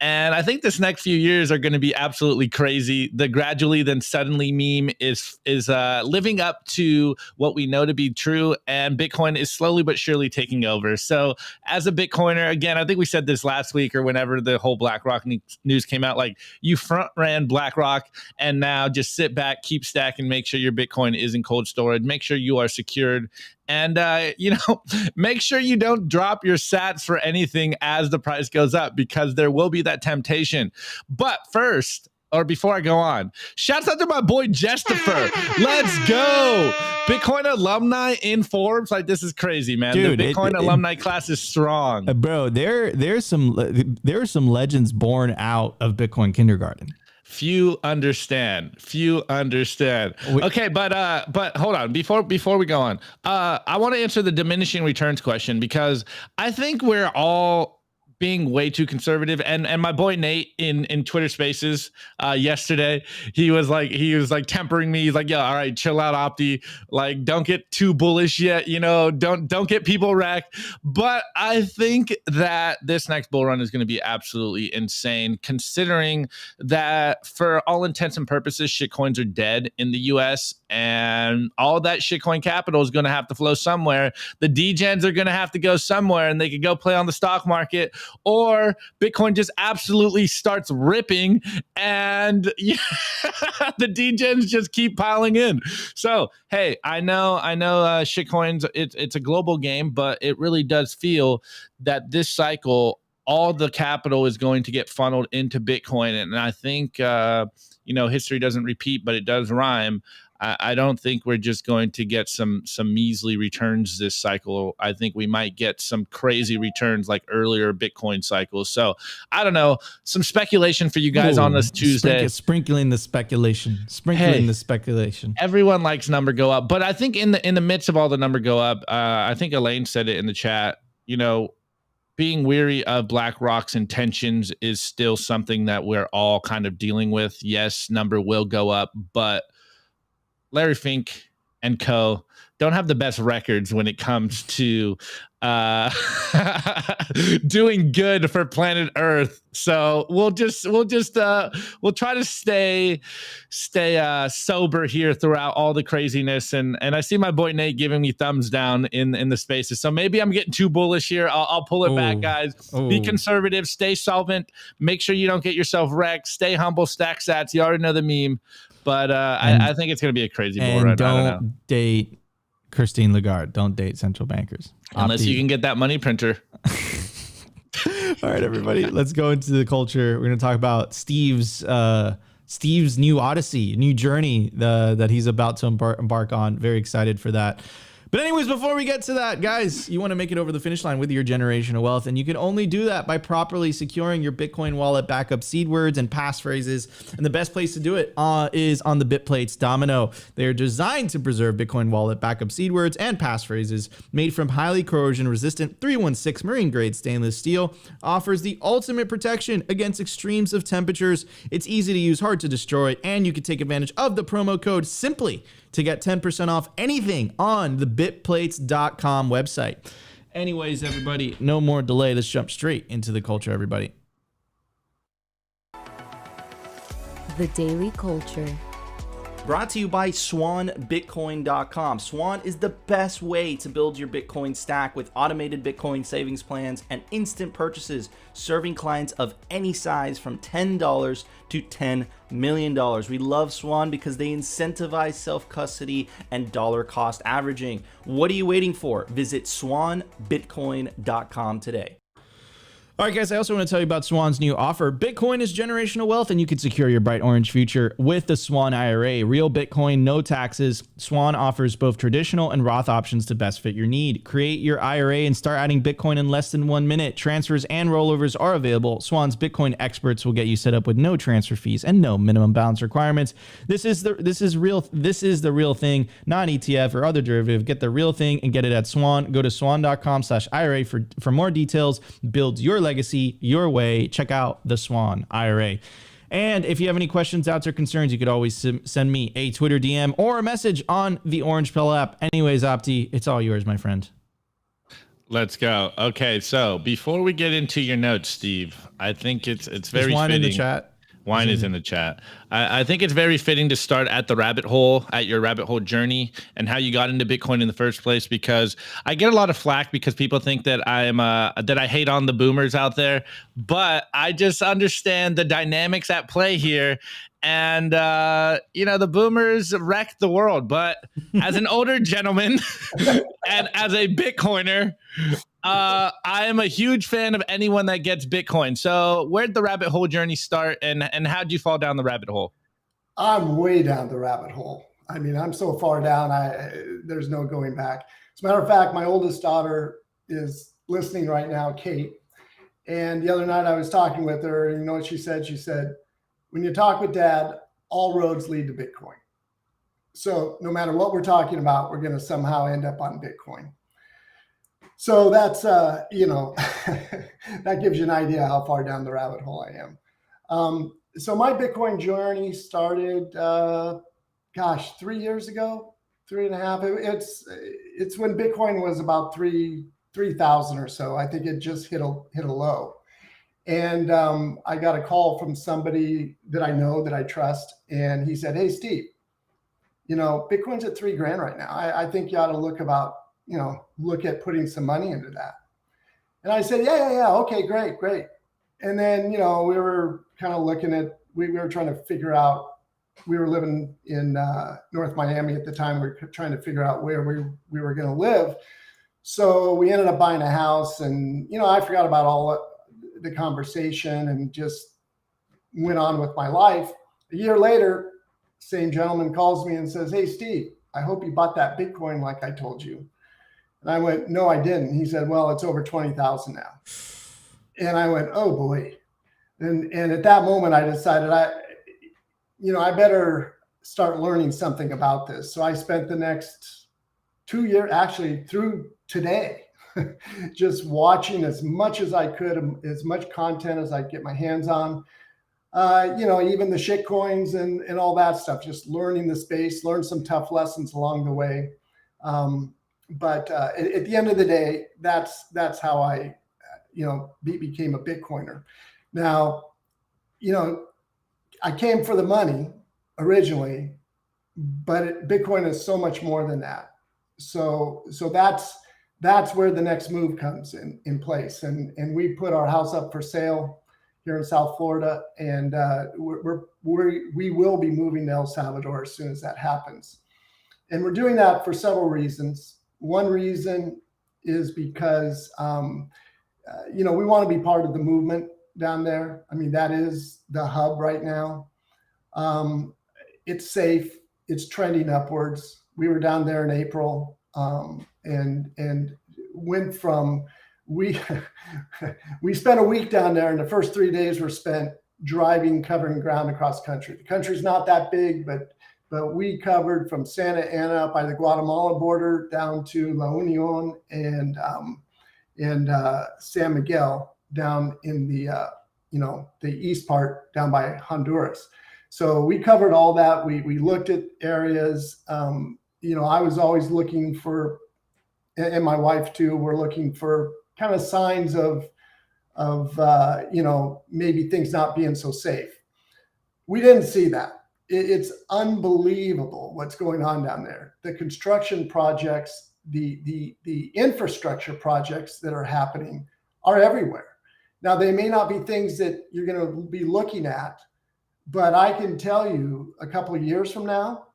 S2: And I think this next few years are going to be absolutely crazy. The gradually then suddenly meme is living up to what we know to be true, and Bitcoin is slowly but surely taking over. So as a Bitcoiner, again, I think we said this last week or whenever the whole BlackRock news came out, like, you front ran BlackRock, and now just sit back, keep stacking, make sure your Bitcoin is in cold storage, make sure you are secured. And, make sure you don't drop your sats for anything as the price goes up, because there will be that temptation. But first, or before I go on, shouts out to my boy Justifer. Let's go. Bitcoin alumni in Forbes. Like, this is crazy, man. Dude, the Bitcoin alumni class is strong.
S1: Bro, there are some legends born out of Bitcoin kindergarten.
S2: Few understand. Okay, but hold on. Before we go on, I want to answer the diminishing returns question, because I think we're all being way too conservative. And my boy Nate in Twitter Spaces yesterday, he was like tempering me. He's like, "Yo, all right, chill out, Opti. Like, don't get too bullish yet. Don't get people wrecked." But I think that this next bull run is going to be absolutely insane, considering that for all intents and purposes, shitcoins are dead in the US, and all that shitcoin capital is going to have to flow somewhere. The degens are going to have to go somewhere, and they could go play on the stock market, or Bitcoin just absolutely starts ripping, and the degens just keep piling in. So, hey, I know, shitcoins, it's a global game, but it really does feel that this cycle, all the capital is going to get funneled into Bitcoin. And I think, history doesn't repeat, but it does rhyme. I don't think we're just going to get some measly returns this cycle. I think we might get some crazy returns like earlier Bitcoin cycles. So I don't know. Some speculation for you guys on this Tuesday.
S1: Sprinkling the speculation. Everyone
S2: likes number go up, but I think in the midst of all the number go up, I think Elaine said it in the chat. Being weary of BlackRock's intentions is still something that we're all kind of dealing with. Yes, number will go up, but Larry Fink and co. don't have the best records when it comes to doing good for planet Earth. So we'll try to stay sober here throughout all the craziness. And I see my boy Nate giving me thumbs down in the spaces. So maybe I'm getting too bullish here. I'll pull it back, guys. Be conservative, stay solvent, make sure you don't get yourself wrecked, stay humble, stack sats. You already know the meme. But I think it's going to be a crazy bull run.
S1: Don't date Christine Lagarde. Don't date central bankers.
S2: Unless you can get that money printer.
S1: All right, everybody. Let's go into the culture. We're going to talk about Steve's new odyssey, new journey that he's about to embark on. Very excited for that. But anyways, before we get to that, guys, you want to make it over the finish line with your generational wealth, and you can only do that by properly securing your Bitcoin wallet backup seed words and passphrases. And the best place to do it is on the BitPlates Domino. They are designed to preserve Bitcoin wallet backup seed words and passphrases. Made from highly corrosion-resistant 316 marine-grade stainless steel, offers the ultimate protection against extremes of temperatures. It's easy to use, hard to destroy, and you can take advantage of the promo code SIMPLY to get 10% off anything on the bitplates.com website. Anyways, everybody, no more delay. Let's jump straight into the culture, everybody.
S5: The Daily Culture.
S8: Brought to you by SwanBitcoin.com. Swan is the best way to build your Bitcoin stack with automated Bitcoin savings plans and instant purchases, serving clients of any size from $10 to $10 million. We love Swan because they incentivize self-custody and dollar cost averaging. What are you waiting for? Visit SwanBitcoin.com today.
S1: All right, guys, I also want to tell you about Swan's new offer. Bitcoin is generational wealth, and you can secure your bright orange future with the Swan IRA. Real Bitcoin, no taxes. Swan offers both traditional and Roth options to best fit your need. Create your IRA and start adding Bitcoin in less than 1 minute. Transfers and rollovers are available. Swan's Bitcoin experts will get you set up with no transfer fees and no minimum balance requirements. This is the real thing, not an ETF or other derivative. Get the real thing and get it at Swan. Go to swan.com/IRA for more details. Build your legacy your way. Check out the Swan IRA. And if you have any questions, doubts, or concerns, you could always send me a Twitter DM or a message on the Orange Pill app. Anyways, Opti, it's all yours, my friend.
S2: Let's go. Okay, so before we get into your notes, Steve, I think it's very
S1: wine
S2: fitting.
S1: In the chat.
S2: Wine is in the chat. I think it's very fitting to start at the rabbit hole, at your rabbit hole journey and how you got into Bitcoin in the first place, because I get a lot of flack because people think that that I hate on the boomers out there, but I just understand the dynamics at play here. And, the boomers wrecked the world. But as an older gentleman and as a Bitcoiner, I am a huge fan of anyone that gets Bitcoin. So where'd the rabbit hole journey start, and how'd you fall down the rabbit hole?
S3: I'm way down the rabbit hole. I mean, I'm so far down, there's no going back. As a matter of fact, my oldest daughter is listening right now, Kate. And the other night I was talking with her, and you know what she said? She said, when you talk with Dad, all roads lead to Bitcoin. So no matter what we're talking about, we're going to somehow end up on Bitcoin. So that's, that gives you an idea how far down the rabbit hole I am. So my Bitcoin journey started, 3 years ago, 3.5. It's when Bitcoin was about 3,000 or so. I think it just hit a low. And I got a call from somebody that I know, that I trust. And he said, hey, Steve, Bitcoin's at $3,000 right now. I think you ought to look at putting some money into that. And I said, yeah. Okay, great. And then, we were kind of looking at, we were trying to figure out, we were living in North Miami at the time. We were trying to figure out where we were going to live. So we ended up buying a house, and, I forgot about all the conversation and just went on with my life. A year later, same gentleman calls me and says, "Hey, Steve, I hope you bought that Bitcoin like I told you." And I went, "No, I didn't." He said, "Well, it's over 20,000 now." And I went, "Oh boy." And at that moment I decided I better start learning something about this. So I spent the next 2 years, actually through today, just watching as much as I could, as much content as I could get my hands on. Even the shit coins and all that stuff, just learning the space, learn some tough lessons along the way. But at the end of the day, that's how I, became a Bitcoiner. Now, I came for the money originally, but Bitcoin is so much more than that. So that's where the next move comes in place. And we put our house up for sale here in South Florida, and we will be moving to El Salvador as soon as that happens. And we're doing that for several reasons. One reason is because we want to be part of the movement down there. I mean, that is the hub right now. It's safe. It's trending upwards. We were down there in April, and went from we spent a week down there, and the first 3 days were spent driving, covering ground across country. The country's not that big, but we covered from Santa Ana by the Guatemala border down to La Union and San Miguel down in the east part down by Honduras. So we covered all that. We looked at areas. I was always looking for, and my wife too, we're looking for kind of signs of maybe things not being so safe. We didn't see that. It's unbelievable what's going on down there. The construction projects, the infrastructure projects that are happening are everywhere. Now, they may not be things that you're going to be looking at, but I can tell you a couple of years from now,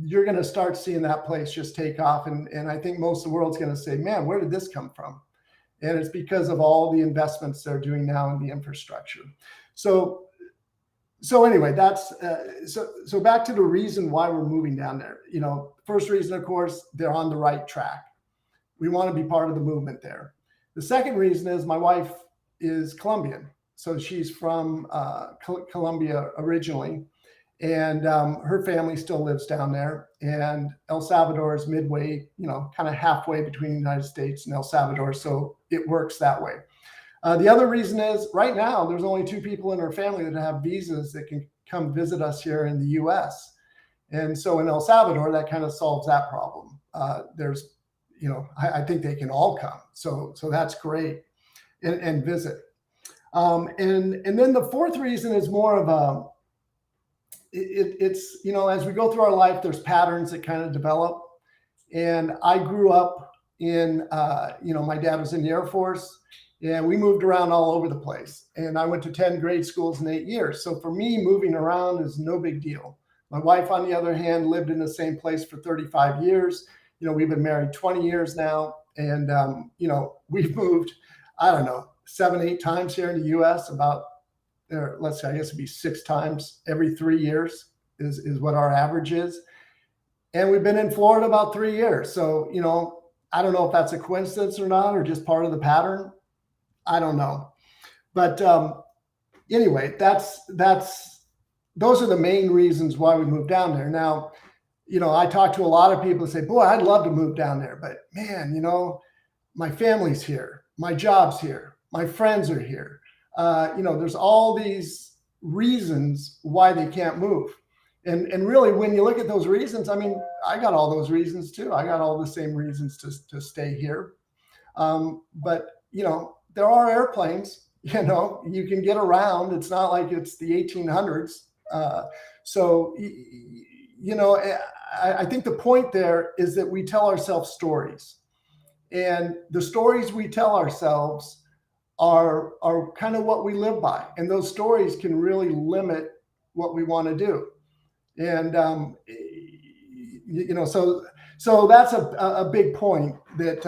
S3: you're going to start seeing that place just take off. And I think most of the world's going to say, man, where did this come from? And it's because of all the investments they're doing now in the infrastructure. So anyway, that's so back to the reason why we're moving down there. First reason, of course, they're on the right track. We want to be part of the movement there. The second reason is my wife is Colombian. So she's from Colombia originally, and her family still lives down there. And El Salvador is midway, kind of halfway between the United States and El Salvador. So it works that way. The other reason is right now, there's only 2 people in her family that have visas that can come visit us here in the US. And so in El Salvador, that kind of solves that problem. There's, I think they can all come. So that's great and visit. And then the fourth reason is more of it's as we go through our life, there's patterns that kind of develop. And I grew up in, my dad was in the Air Force, and we moved around all over the place. And I went to 10 grade schools in 8 years. So for me, moving around is no big deal. My wife, on the other hand, lived in the same place for 35 years. We've been married 20 years now. And, we've moved, 7-8 times here in the US, let's say, I guess it'd be 6 times every 3 years is what our average is. And we've been in Florida about 3 years. So, I don't know if that's a coincidence or not, or just part of the pattern. I don't know. But anyway, those are the main reasons why we moved down there. Now, I talk to a lot of people and say, boy, I'd love to move down there, but man, my family's here, my job's here, my friends are here. There's all these reasons why they can't move. And really, when you look at those reasons, I mean, I got all those reasons too. I got all the same reasons to stay here. But, there are airplanes, you can get around. It's not like it's the 1800s. So, I think the point there is that we tell ourselves stories, and the stories we tell ourselves are kind of what we live by. And those stories can really limit what we want to do. And, so that's a big point that,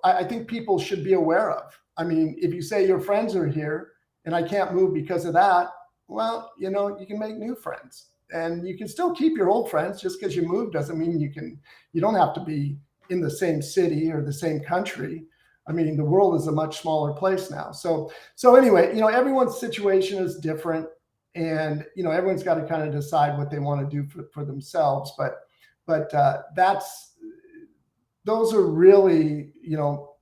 S3: I think people should be aware of. I mean, if you say your friends are here and I can't move because of that, well, you can make new friends. and you can still keep your old friends. Just because you move doesn't mean you don't have to be in the same city or the same country. I mean, the world is a much smaller place now. So anyway, everyone's situation is different, and everyone's got to kind of decide what they want to do for themselves. But those are really,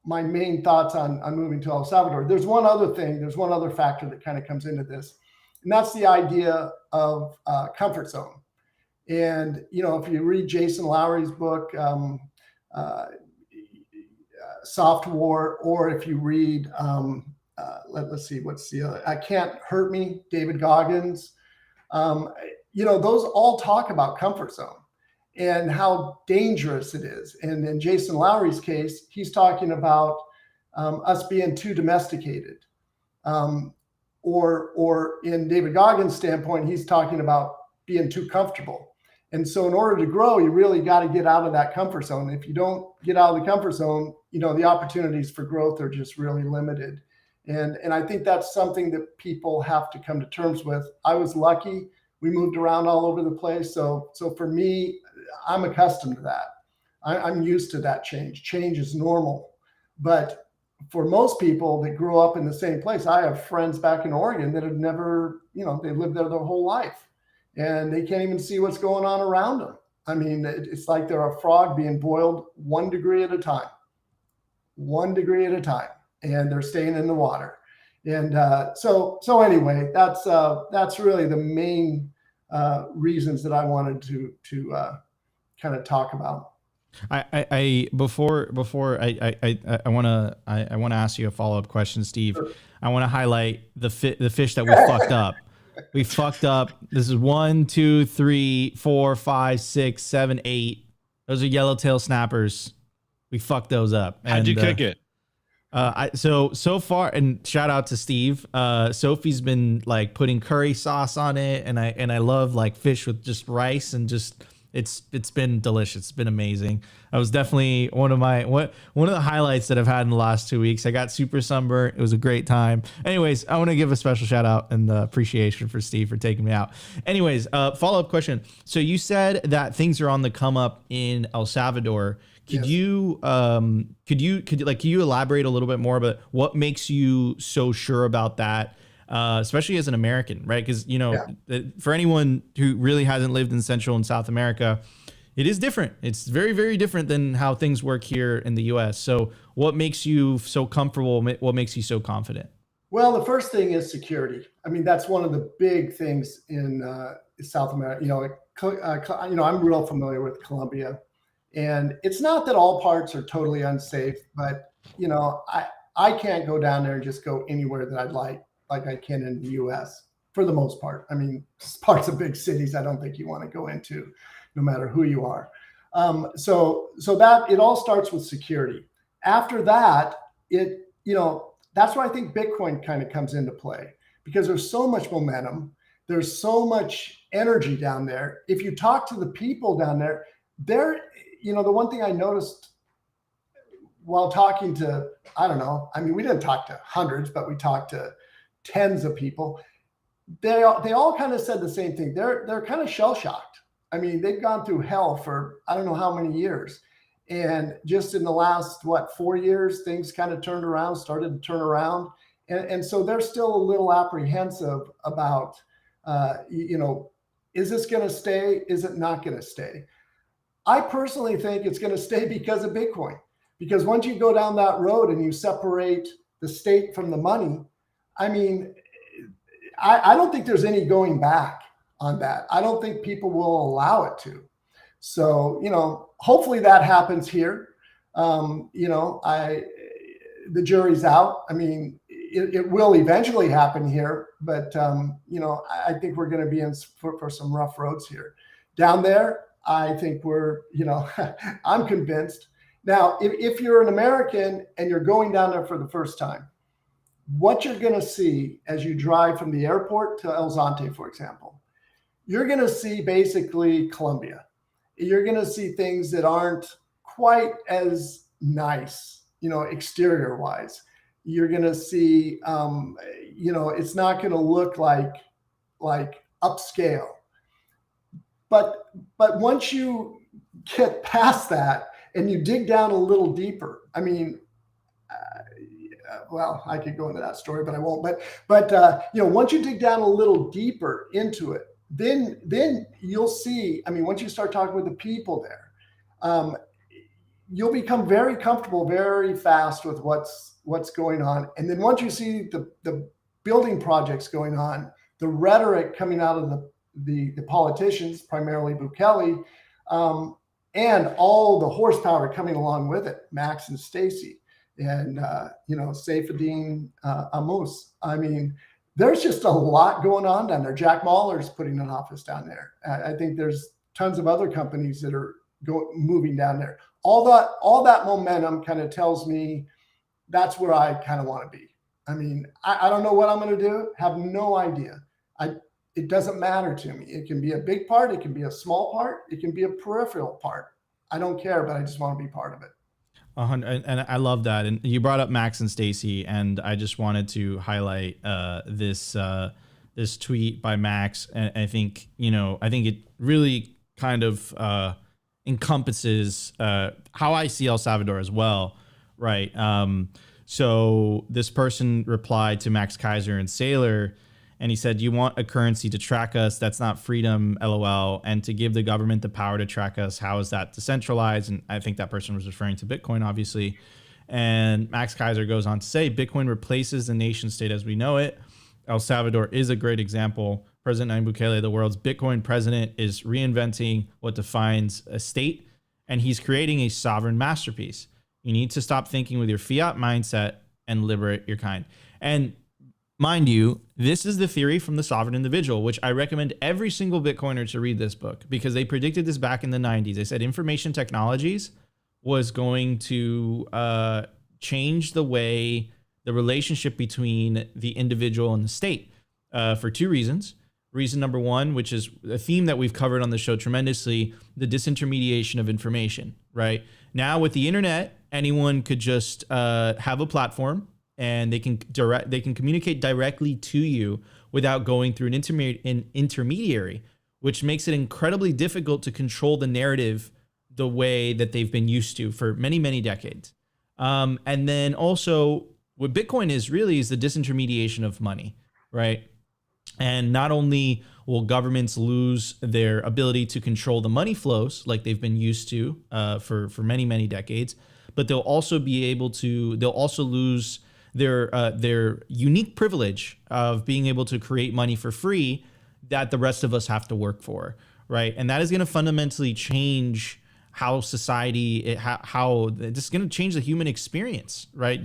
S3: my main thoughts on moving to El Salvador. There's one other factor that kind of comes into this, and that's the idea of comfort zone. And, if you read Jason Lowery's book, Soft War, or if you read, let's see, what's the other? I Can't Hurt Me, David Goggins, those all talk about comfort zone and how dangerous it is. And in Jason Lowery's case, he's talking about us being too domesticated. Or in David Goggins' standpoint, he's talking about being too comfortable. And so in order to grow, you really got to get out of that comfort zone. If you don't get out of the comfort zone, the opportunities for growth are just really limited. And I think that's something that people have to come to terms with. I was lucky. We moved around all over the place. So for me, I'm accustomed to that. I'm used to that change. Change is normal. But for most people that grew up in the same place, I have friends back in Oregon that have never, they lived there their whole life, and they can't even see what's going on around them. I mean, it's like they're a frog being boiled 1 degree at a time, 1 degree at a time, and they're staying in the water. And so anyway, that's really the main reasons that I wanted to kind of talk about.
S1: I want to ask you a follow-up question, Steve. Sure. I want to highlight the fish that we fucked up. We fucked up. This is 1, 2, 3, 4, 5, 6, 7, 8. Those are yellowtail snappers. We fucked those up.
S2: How'd you cook it?
S1: So far, and shout out to Steve. Sophie's been like putting curry sauce on it, and I love like fish with just rice, and just it's been delicious. It's been amazing. That was definitely one of the highlights that I've had in the last 2 weeks. I got super sunburned. It was a great time. Anyways, I want to give a special shout out and appreciation for Steve for taking me out. Anyways, follow-up question. So you said that things are on the come up in El Salvador. Could you elaborate a little bit more about what makes you so sure about that? Especially as an American, right? Because, for anyone who really hasn't lived in Central and South America, it is different. It's very, very different than how things work here in the US. So what makes you so comfortable? What makes you so confident?
S3: Well, the first thing is security. I mean, that's one of the big things in South America. I'm real familiar with Colombia, and it's not that all parts are totally unsafe, but, I can't go down there and just go anywhere that I'd like I can in the US for the most part. I mean, parts of big cities, I don't think you want to go into no matter who you are. So that it all starts with security. After that, that's where I think Bitcoin kind of comes into play, because there's so much momentum. There's so much energy down there. If you talk to the people down there, the one thing I noticed while talking to, we didn't talk to hundreds, but we talked to tens of people. They all kind of said the same thing. They're kind of shell shocked. I mean, they've gone through hell for I don't know how many years, and just in the last 4 years, things kind of started to turn around, and so they're still a little apprehensive about, is this going to stay? Is it not going to stay? I personally think it's going to stay because of Bitcoin. Because once you go down that road and you separate the state from the money, I mean, I don't think there's any going back on that. I don't think people will allow it to. So, hopefully that happens here. The jury's out. I mean, it will eventually happen here, but, I think we're going to be in for some rough roads here. Down there, I think we're, I'm convinced. Now, if you're an American and you're going down there for the first time, what you're going to see as you drive from the airport to El Zante, for example, you're going to see basically Colombia. You're going to see things that aren't quite as nice, exterior wise. You're going to see, it's not going to look like upscale. but once you get past that and you dig down a little deeper, I mean, well, I could go into that story, but I won't. But you know, once you dig down a little deeper into it, then you'll see. I mean, once you start talking with the people there, you'll become very comfortable very fast with what's going on. And then once you see the building projects going on, the rhetoric coming out of the politicians, primarily Bukele, and all the horsepower coming along with it, Max and Stacy, and you know, Seyfedin Ammous. I mean, there's just a lot going on down there. Jack Mahler's putting an office down there. I think there's tons of other companies that are moving down there. All that momentum kind of tells me that's where I kind of want to be. I mean, I don't know what I'm going to do. Have no idea. It doesn't matter to me. It can be a big part. It can be a small part. It can be a peripheral part. I don't care, but I just want to be part of it.
S1: And I love that. And you brought up Max and Stacy, and I just wanted to highlight this tweet by Max. And I think, you know, I think it really kind of encompasses how I see El Salvador as well, right? So this person replied to Max Kaiser and Saylor, and he said, "You want a currency to track us? That's not freedom, LOL. And to give the government the power to track us, how is that decentralized?" And I think that person was referring to Bitcoin, obviously. And Max Kaiser goes on to say, "Bitcoin replaces the nation state as we know it. El Salvador is a great example. President Nayib Bukele, the world's Bitcoin president, is reinventing what defines a state, and he's creating a sovereign masterpiece. You need to stop thinking with your fiat mindset and liberate your kind." And mind you, this is the theory from the sovereign individual, which I recommend every single Bitcoiner to read this book, because they predicted this back in the 90s. They said information technologies was going to change the way the relationship between the individual and the state for two reasons. Reason number one, which is a theme that we've covered on the show tremendously, the disintermediation of information, right? Now with the internet, anyone could just have a platform, and they can communicate directly to you without going through an intermediary, which makes it incredibly difficult to control the narrative the way that they've been used to for many, many decades. And then also what Bitcoin is really is the disintermediation of money, right? And not only will governments lose their ability to control the money flows like they've been used to for many, many decades, but they'll also lose their unique privilege of being able to create money for free that the rest of us have to work for, right? And that is going to fundamentally change how society, how this is going to change the human experience, right?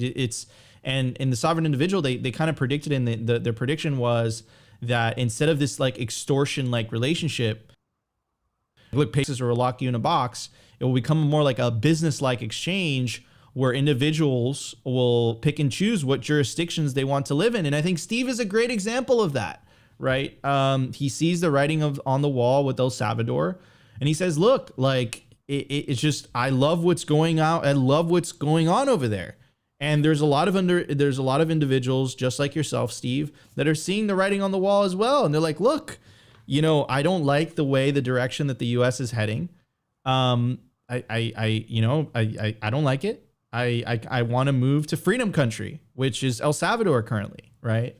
S1: And in the sovereign individual, they kind of predicted, and their prediction was that instead of this like extortion-like relationship, like paces or lock you in a box, it will become more like a business-like exchange where individuals will pick and choose what jurisdictions they want to live in. And I think Steve is a great example of that, right? He sees the writing on the wall with El Salvador, and he says, look, like it's just, I love what's going on. I love what's going on over there. And there's a lot of individuals just like yourself, Steve, that are seeing the writing on the wall as well. And they're like, look, you know, I don't like the direction that the US is heading. I don't like it. I want to move to freedom country, which is El Salvador currently, right?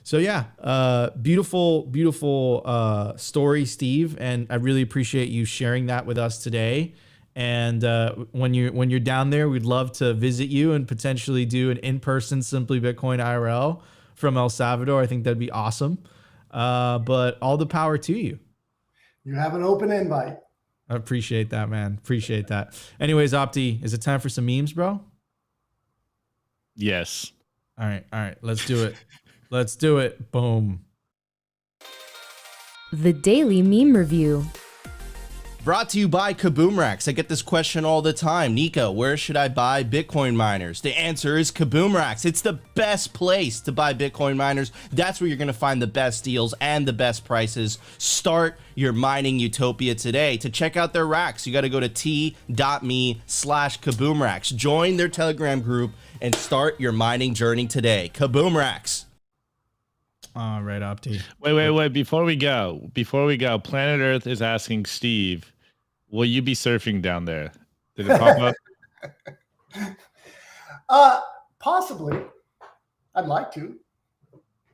S1: So yeah, beautiful story, Steve, and I really appreciate you sharing that with us today. And when you're down there, we'd love to visit you and potentially do an in-person Simply Bitcoin IRL from El Salvador. I think that'd be awesome. But all the power to you.
S3: You have an open invite.
S1: I appreciate that, man. Appreciate that. Anyways, Opti, is it time for some memes, bro?
S2: Yes.
S1: All right. Let's do it. Let's do it. Boom.
S5: The Daily Meme Review.
S8: Brought to you by Kaboom Racks. I get this question all the time. Nico, where should I buy Bitcoin miners? The answer is Kaboom Racks. It's the best place to buy Bitcoin miners. That's where you're going to find the best deals and the best prices. Start your mining utopia today. To check out their racks, you got to go to t.me/Kaboom Racks. Join their Telegram group and start your mining journey today. Kaboom Racks.
S1: All right, Opti.
S2: Wait. Before we go, Planet Earth is asking Steve, will you be surfing down there? Did it pop
S3: up? Possibly. I'd like to.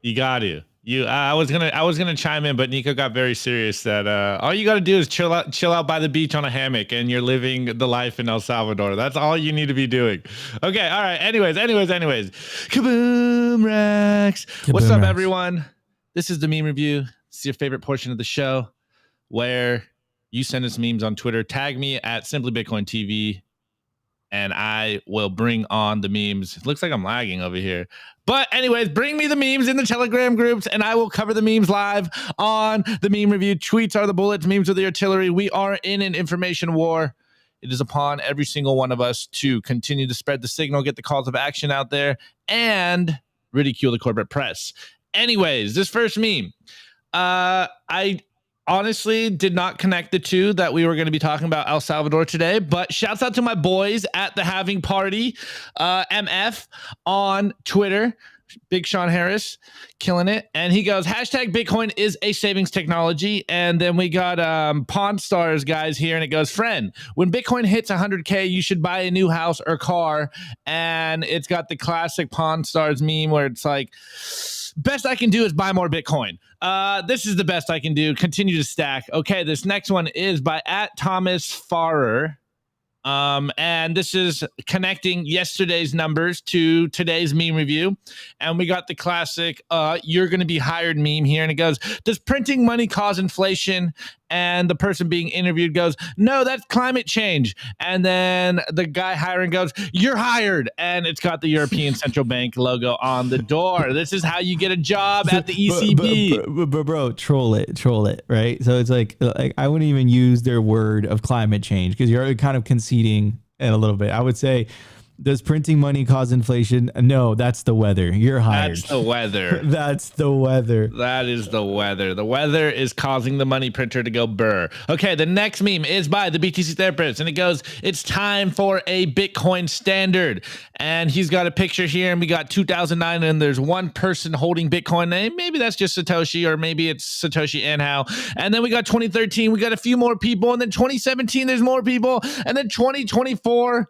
S2: You got to. I was gonna chime in, but Nico got very serious that all you got to do is chill out by the beach on a hammock, and you're living the life in El Salvador. That's all you need to be doing. Okay, all right. Anyways. Kaboom Rex. What's up, everyone? This is the meme review. It's your favorite portion of the show, where you send us memes on Twitter. Tag me at Simply Bitcoin TV, and I will bring on the memes. It looks like I'm lagging over here. But anyways, bring me the memes in the Telegram groups, and I will cover the memes live on the meme review. Tweets are the bullets, memes are the artillery. We are in an information war. It is upon every single one of us to continue to spread the signal, get the calls of action out there, and ridicule the corporate press. Anyways, this first meme. I honestly did not connect the two that we were going to be talking about El Salvador today, but shouts out to my boys at the Having Party, MF on Twitter. Big Sean Harris killing it. And he goes, hashtag Bitcoin is a savings technology. And then we got Pawn Stars guys here, and it goes, friend, when Bitcoin hits 100K, you should buy a new house or car. And it's got the classic Pawn Stars meme where it's like, best I can do is buy more Bitcoin. This is the best I can do. Continue to stack. Okay, this next one is by @ThomasFarrer. And this is connecting yesterday's numbers to today's meme review. And we got the classic, you're going to be hired meme here. And it goes, does printing money cause inflation? And the person being interviewed goes, no, that's climate change. And then the guy hiring goes, you're hired. And it's got the European Central Bank logo on the door. This is how you get a job at the ECB.
S1: Bro, troll it, right? So it's like I wouldn't even use their word of climate change because you're kind of conceding it a little bit. I would say, does printing money cause inflation? No, that's the weather. You're hired.
S2: That's the weather.
S1: That's the weather.
S2: That is the weather. The weather is causing the money printer to go burr. Okay, the next meme is by the BTC Therapist, and it goes, it's time for a Bitcoin standard. And he's got a picture here, and we got 2009, and there's one person holding Bitcoin name. Maybe that's just Satoshi, or maybe it's Satoshi and Hal. And then we got 2013, we got a few more people, and then 2017, there's more people, and then 2024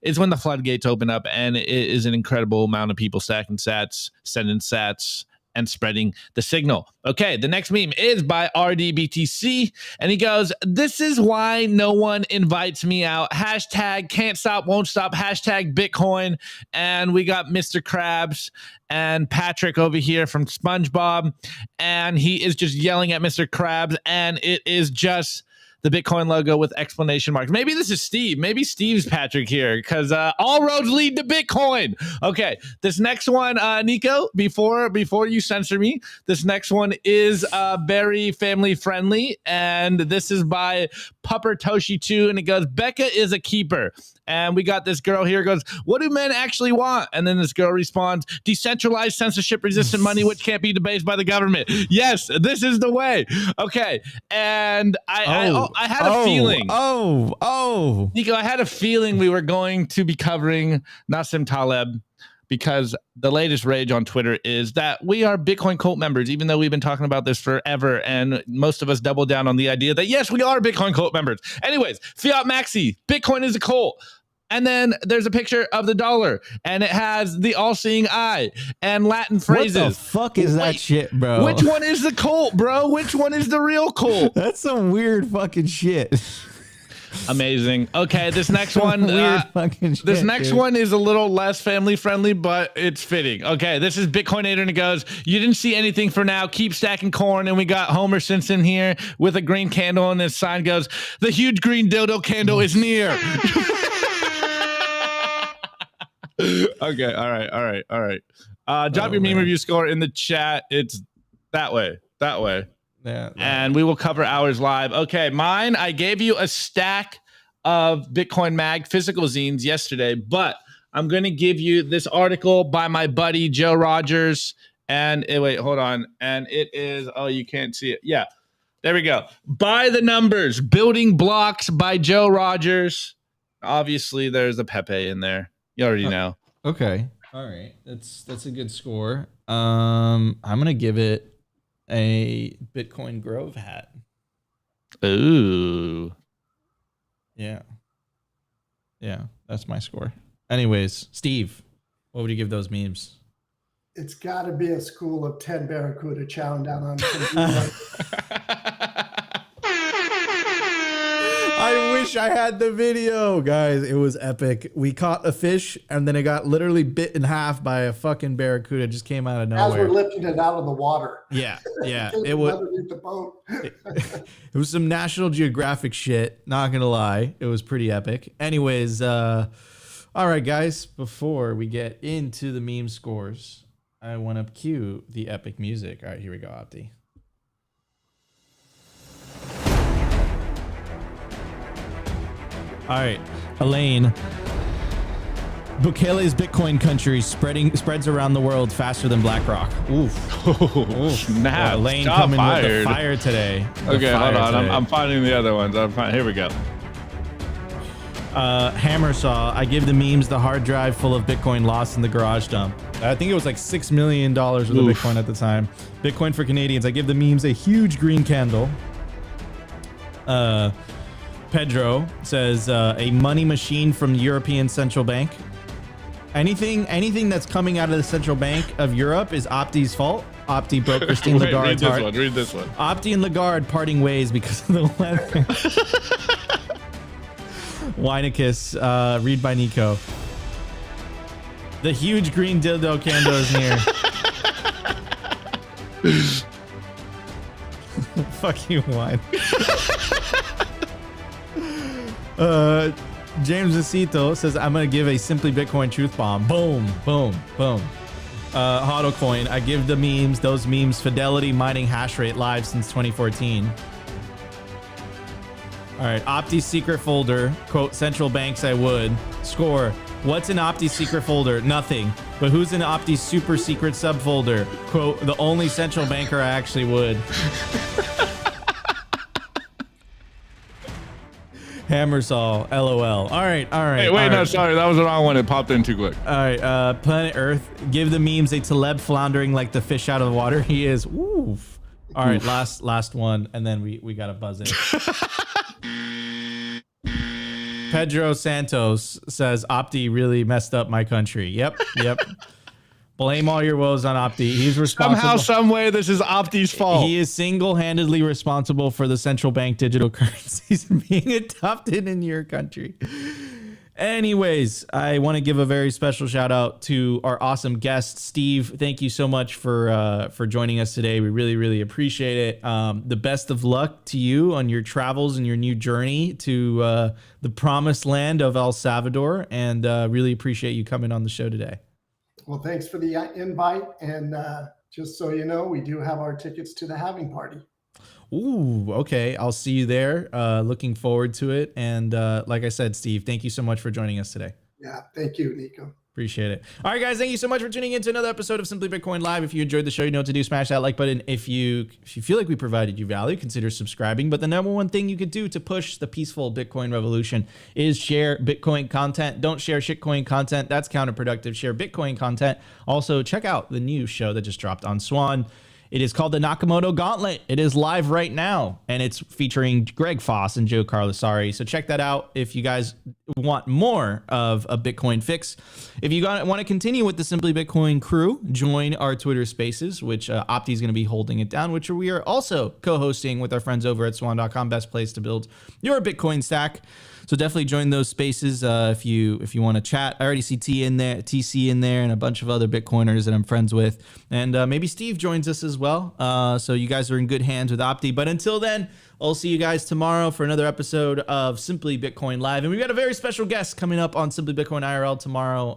S2: is when the floodgates open up, and it is an incredible amount of people stacking sats, sending sats, and spreading the signal. Okay, the next meme is by RDBTC, and he goes, this is why no one invites me out. Hashtag can't stop, won't stop, hashtag Bitcoin. And we got Mr. Krabs and Patrick over here from SpongeBob, and he is just yelling at Mr. Krabs, and it is just the Bitcoin logo with exclamation marks. Maybe this is Steve. Maybe Steve's Patrick here, because all roads lead to Bitcoin. Okay, this next one, Nico, before you censor me, this next one is very family friendly, and this is by Pupper Toshi 2, and it goes, Becca is a keeper. And we got this girl here goes, what do men actually want? And then this girl responds, decentralized, censorship-resistant money, which can't be debased by the government. Yes, this is the way. Okay, and I had a feeling. Nico, I had a feeling we were going to be covering Nassim Taleb, because the latest rage on Twitter is that we are Bitcoin cult members, even though we've been talking about this forever. And most of us double down on the idea that, yes, we are Bitcoin cult members. Anyways, Fiat Maxi, Bitcoin is a cult. And then there's a picture of the dollar, and it has the all-seeing eye and Latin phrases.
S1: What the fuck is that shit, bro?
S2: Which one is the cult, bro? Which one is the real cult?
S1: That's some weird fucking shit.
S2: Amazing. Okay, this next one,
S1: this
S2: next one is a little less family friendly, but it's fitting. Okay, this is Bitcoinator, and it goes, you didn't see anything for now, keep stacking corn. And we got Homer Simpson here with a green candle, and this sign goes, the huge green dildo candle is near. Okay, all right. Drop your meme review score in the chat. It's that way. Yeah, and we will cover ours live. Okay, mine, I gave you a stack of Bitcoin Mag physical zines yesterday, but I'm going to give you this article by my buddy Joe Rogers. And wait, hold on. And it is, oh, you can't see it. Yeah, there we go. By the Numbers, Building Blocks by Joe Rogers. Obviously, there's a Pepe in there. You already know.
S1: Okay. All right, that's a good score. I'm gonna give it a Bitcoin Grove hat.
S2: Ooh.
S1: Yeah, that's my score. Anyways, Steve, what would you give those memes?
S3: It's got to be a school of 10 barracuda chowing down on some.
S1: I wish I had the video, guys. It was epic. We caught a fish, and then it got literally bit in half by a fucking barracuda. It just came out of nowhere.
S3: As we're lifting it out of the water.
S1: Yeah. It was
S3: underneath the boat.
S1: it was some National Geographic shit. Not gonna lie, it was pretty epic. Anyways, all right, guys. Before we get into the meme scores, I want to cue the epic music. All right, here we go, Opti. All right, Elaine. Bukele's Bitcoin country spreads around the world faster than BlackRock. Oof.
S2: Snap.
S1: Elaine
S2: Shot
S1: coming with the
S2: fired.
S1: fire today.
S2: Okay, hold on. I'm finding the other ones. Here we go.
S1: Hammer Saw. I give the memes the hard drive full of Bitcoin lost in the garage dump. I think it was like $6 million worth of Bitcoin at the time. Bitcoin for Canadians. I give the memes a huge green candle. Pedro says a money machine from the European Central Bank. Anything that's coming out of the Central Bank of Europe is Opti's fault. Opti broke Christine Lagarde's heart.
S2: Read this one.
S1: Opti and Lagarde parting ways because of the weather. Weinicus, read by Nico. The huge green dildo candle is near. Fuck you, Wine. James Acito says, I'm going to give a Simply Bitcoin truth bomb. Boom, boom, boom. HODLcoin, I give the memes, those memes, Fidelity mining hash rate live since 2014. All right, Opti's secret folder, quote, central banks I would. Score, what's in Opti's secret folder? Nothing. But who's in Opti's super secret subfolder? Quote, the only central banker I actually would. Hammersaw, LOL. All right.
S2: Wait, no, sorry, that was the wrong one. It popped in too quick.
S1: All right, Planet Earth, give the memes a Taleb floundering like the fish out of the water. He is. Oof. All right, last one, and then we got to buzz it. Pedro Santos says, Opti really messed up my country. Yep. Blame all your woes on Opti. He's responsible.
S2: Somehow, some way, this is Opti's fault.
S1: He is single-handedly responsible for the central bank digital currencies being adopted in your country. Anyways, I want to give a very special shout out to our awesome guest, Steve. Thank you so much for joining us today. We really, really appreciate it. The best of luck to you on your travels and your new journey to the promised land of El Salvador, and really appreciate you coming on the show today.
S3: Well, thanks for the invite. And just so you know, we do have our tickets to the halving party.
S1: Ooh, okay. I'll see you there. Looking forward to it. And like I said, Steve, thank you so much for joining us today.
S3: Yeah, thank you, Nico.
S1: Appreciate it. All right, guys, thank you so much for tuning in to another episode of Simply Bitcoin Live. If you enjoyed the show, you know what to do. Smash that like button. If you feel like we provided you value, consider subscribing. But the number one thing you could do to push the peaceful Bitcoin revolution is share Bitcoin content. Don't share shitcoin content. That's counterproductive. Share Bitcoin content. Also, check out the new show that just dropped on Swan. It is called the Nakamoto Gauntlet. It is live right now, and it's featuring Greg Foss and Joe Carlasari. So check that out if you guys want more of a Bitcoin fix. If you want to continue with the Simply Bitcoin crew, join our Twitter Spaces, which Opti is going to be holding it down, which we are also co-hosting with our friends over at swan.com. Best place to build your Bitcoin stack. So definitely join those spaces if you want to chat. I already see TC in there, and a bunch of other Bitcoiners that I'm friends with. And maybe Steve joins us as well. So you guys are in good hands with Opti. But until then, I'll see you guys tomorrow for another episode of Simply Bitcoin Live. And we've got a very special guest coming up on Simply Bitcoin IRL tomorrow.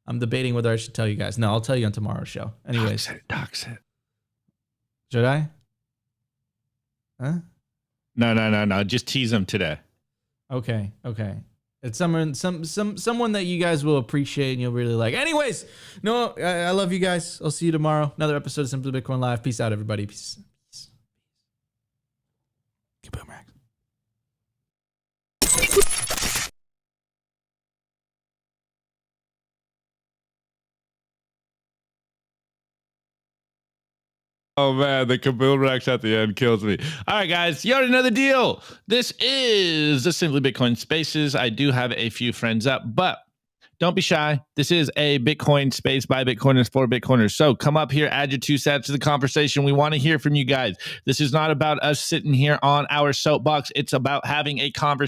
S1: I'm debating whether I should tell you guys. No, I'll tell you on tomorrow's show. Anyways.
S2: Dox it.
S1: Should I? Huh?
S2: No. Just tease him today.
S1: Okay. It's someone that you guys will appreciate and you'll really like. Anyways, no, I love you guys. I'll see you tomorrow. Another episode of Simply Bitcoin Live. Peace out, everybody. Peace. Boomerang.
S2: Oh man, the Kaboom Rex at the end kills me. All right, guys, you already know the deal. This is the Simply Bitcoin Spaces. I do have a few friends up, but don't be shy. This is a Bitcoin space by Bitcoiners for Bitcoiners. So come up here, add your 2 cents to the conversation. We want to hear from you guys. This is not about us sitting here on our soapbox. It's about having a conversation.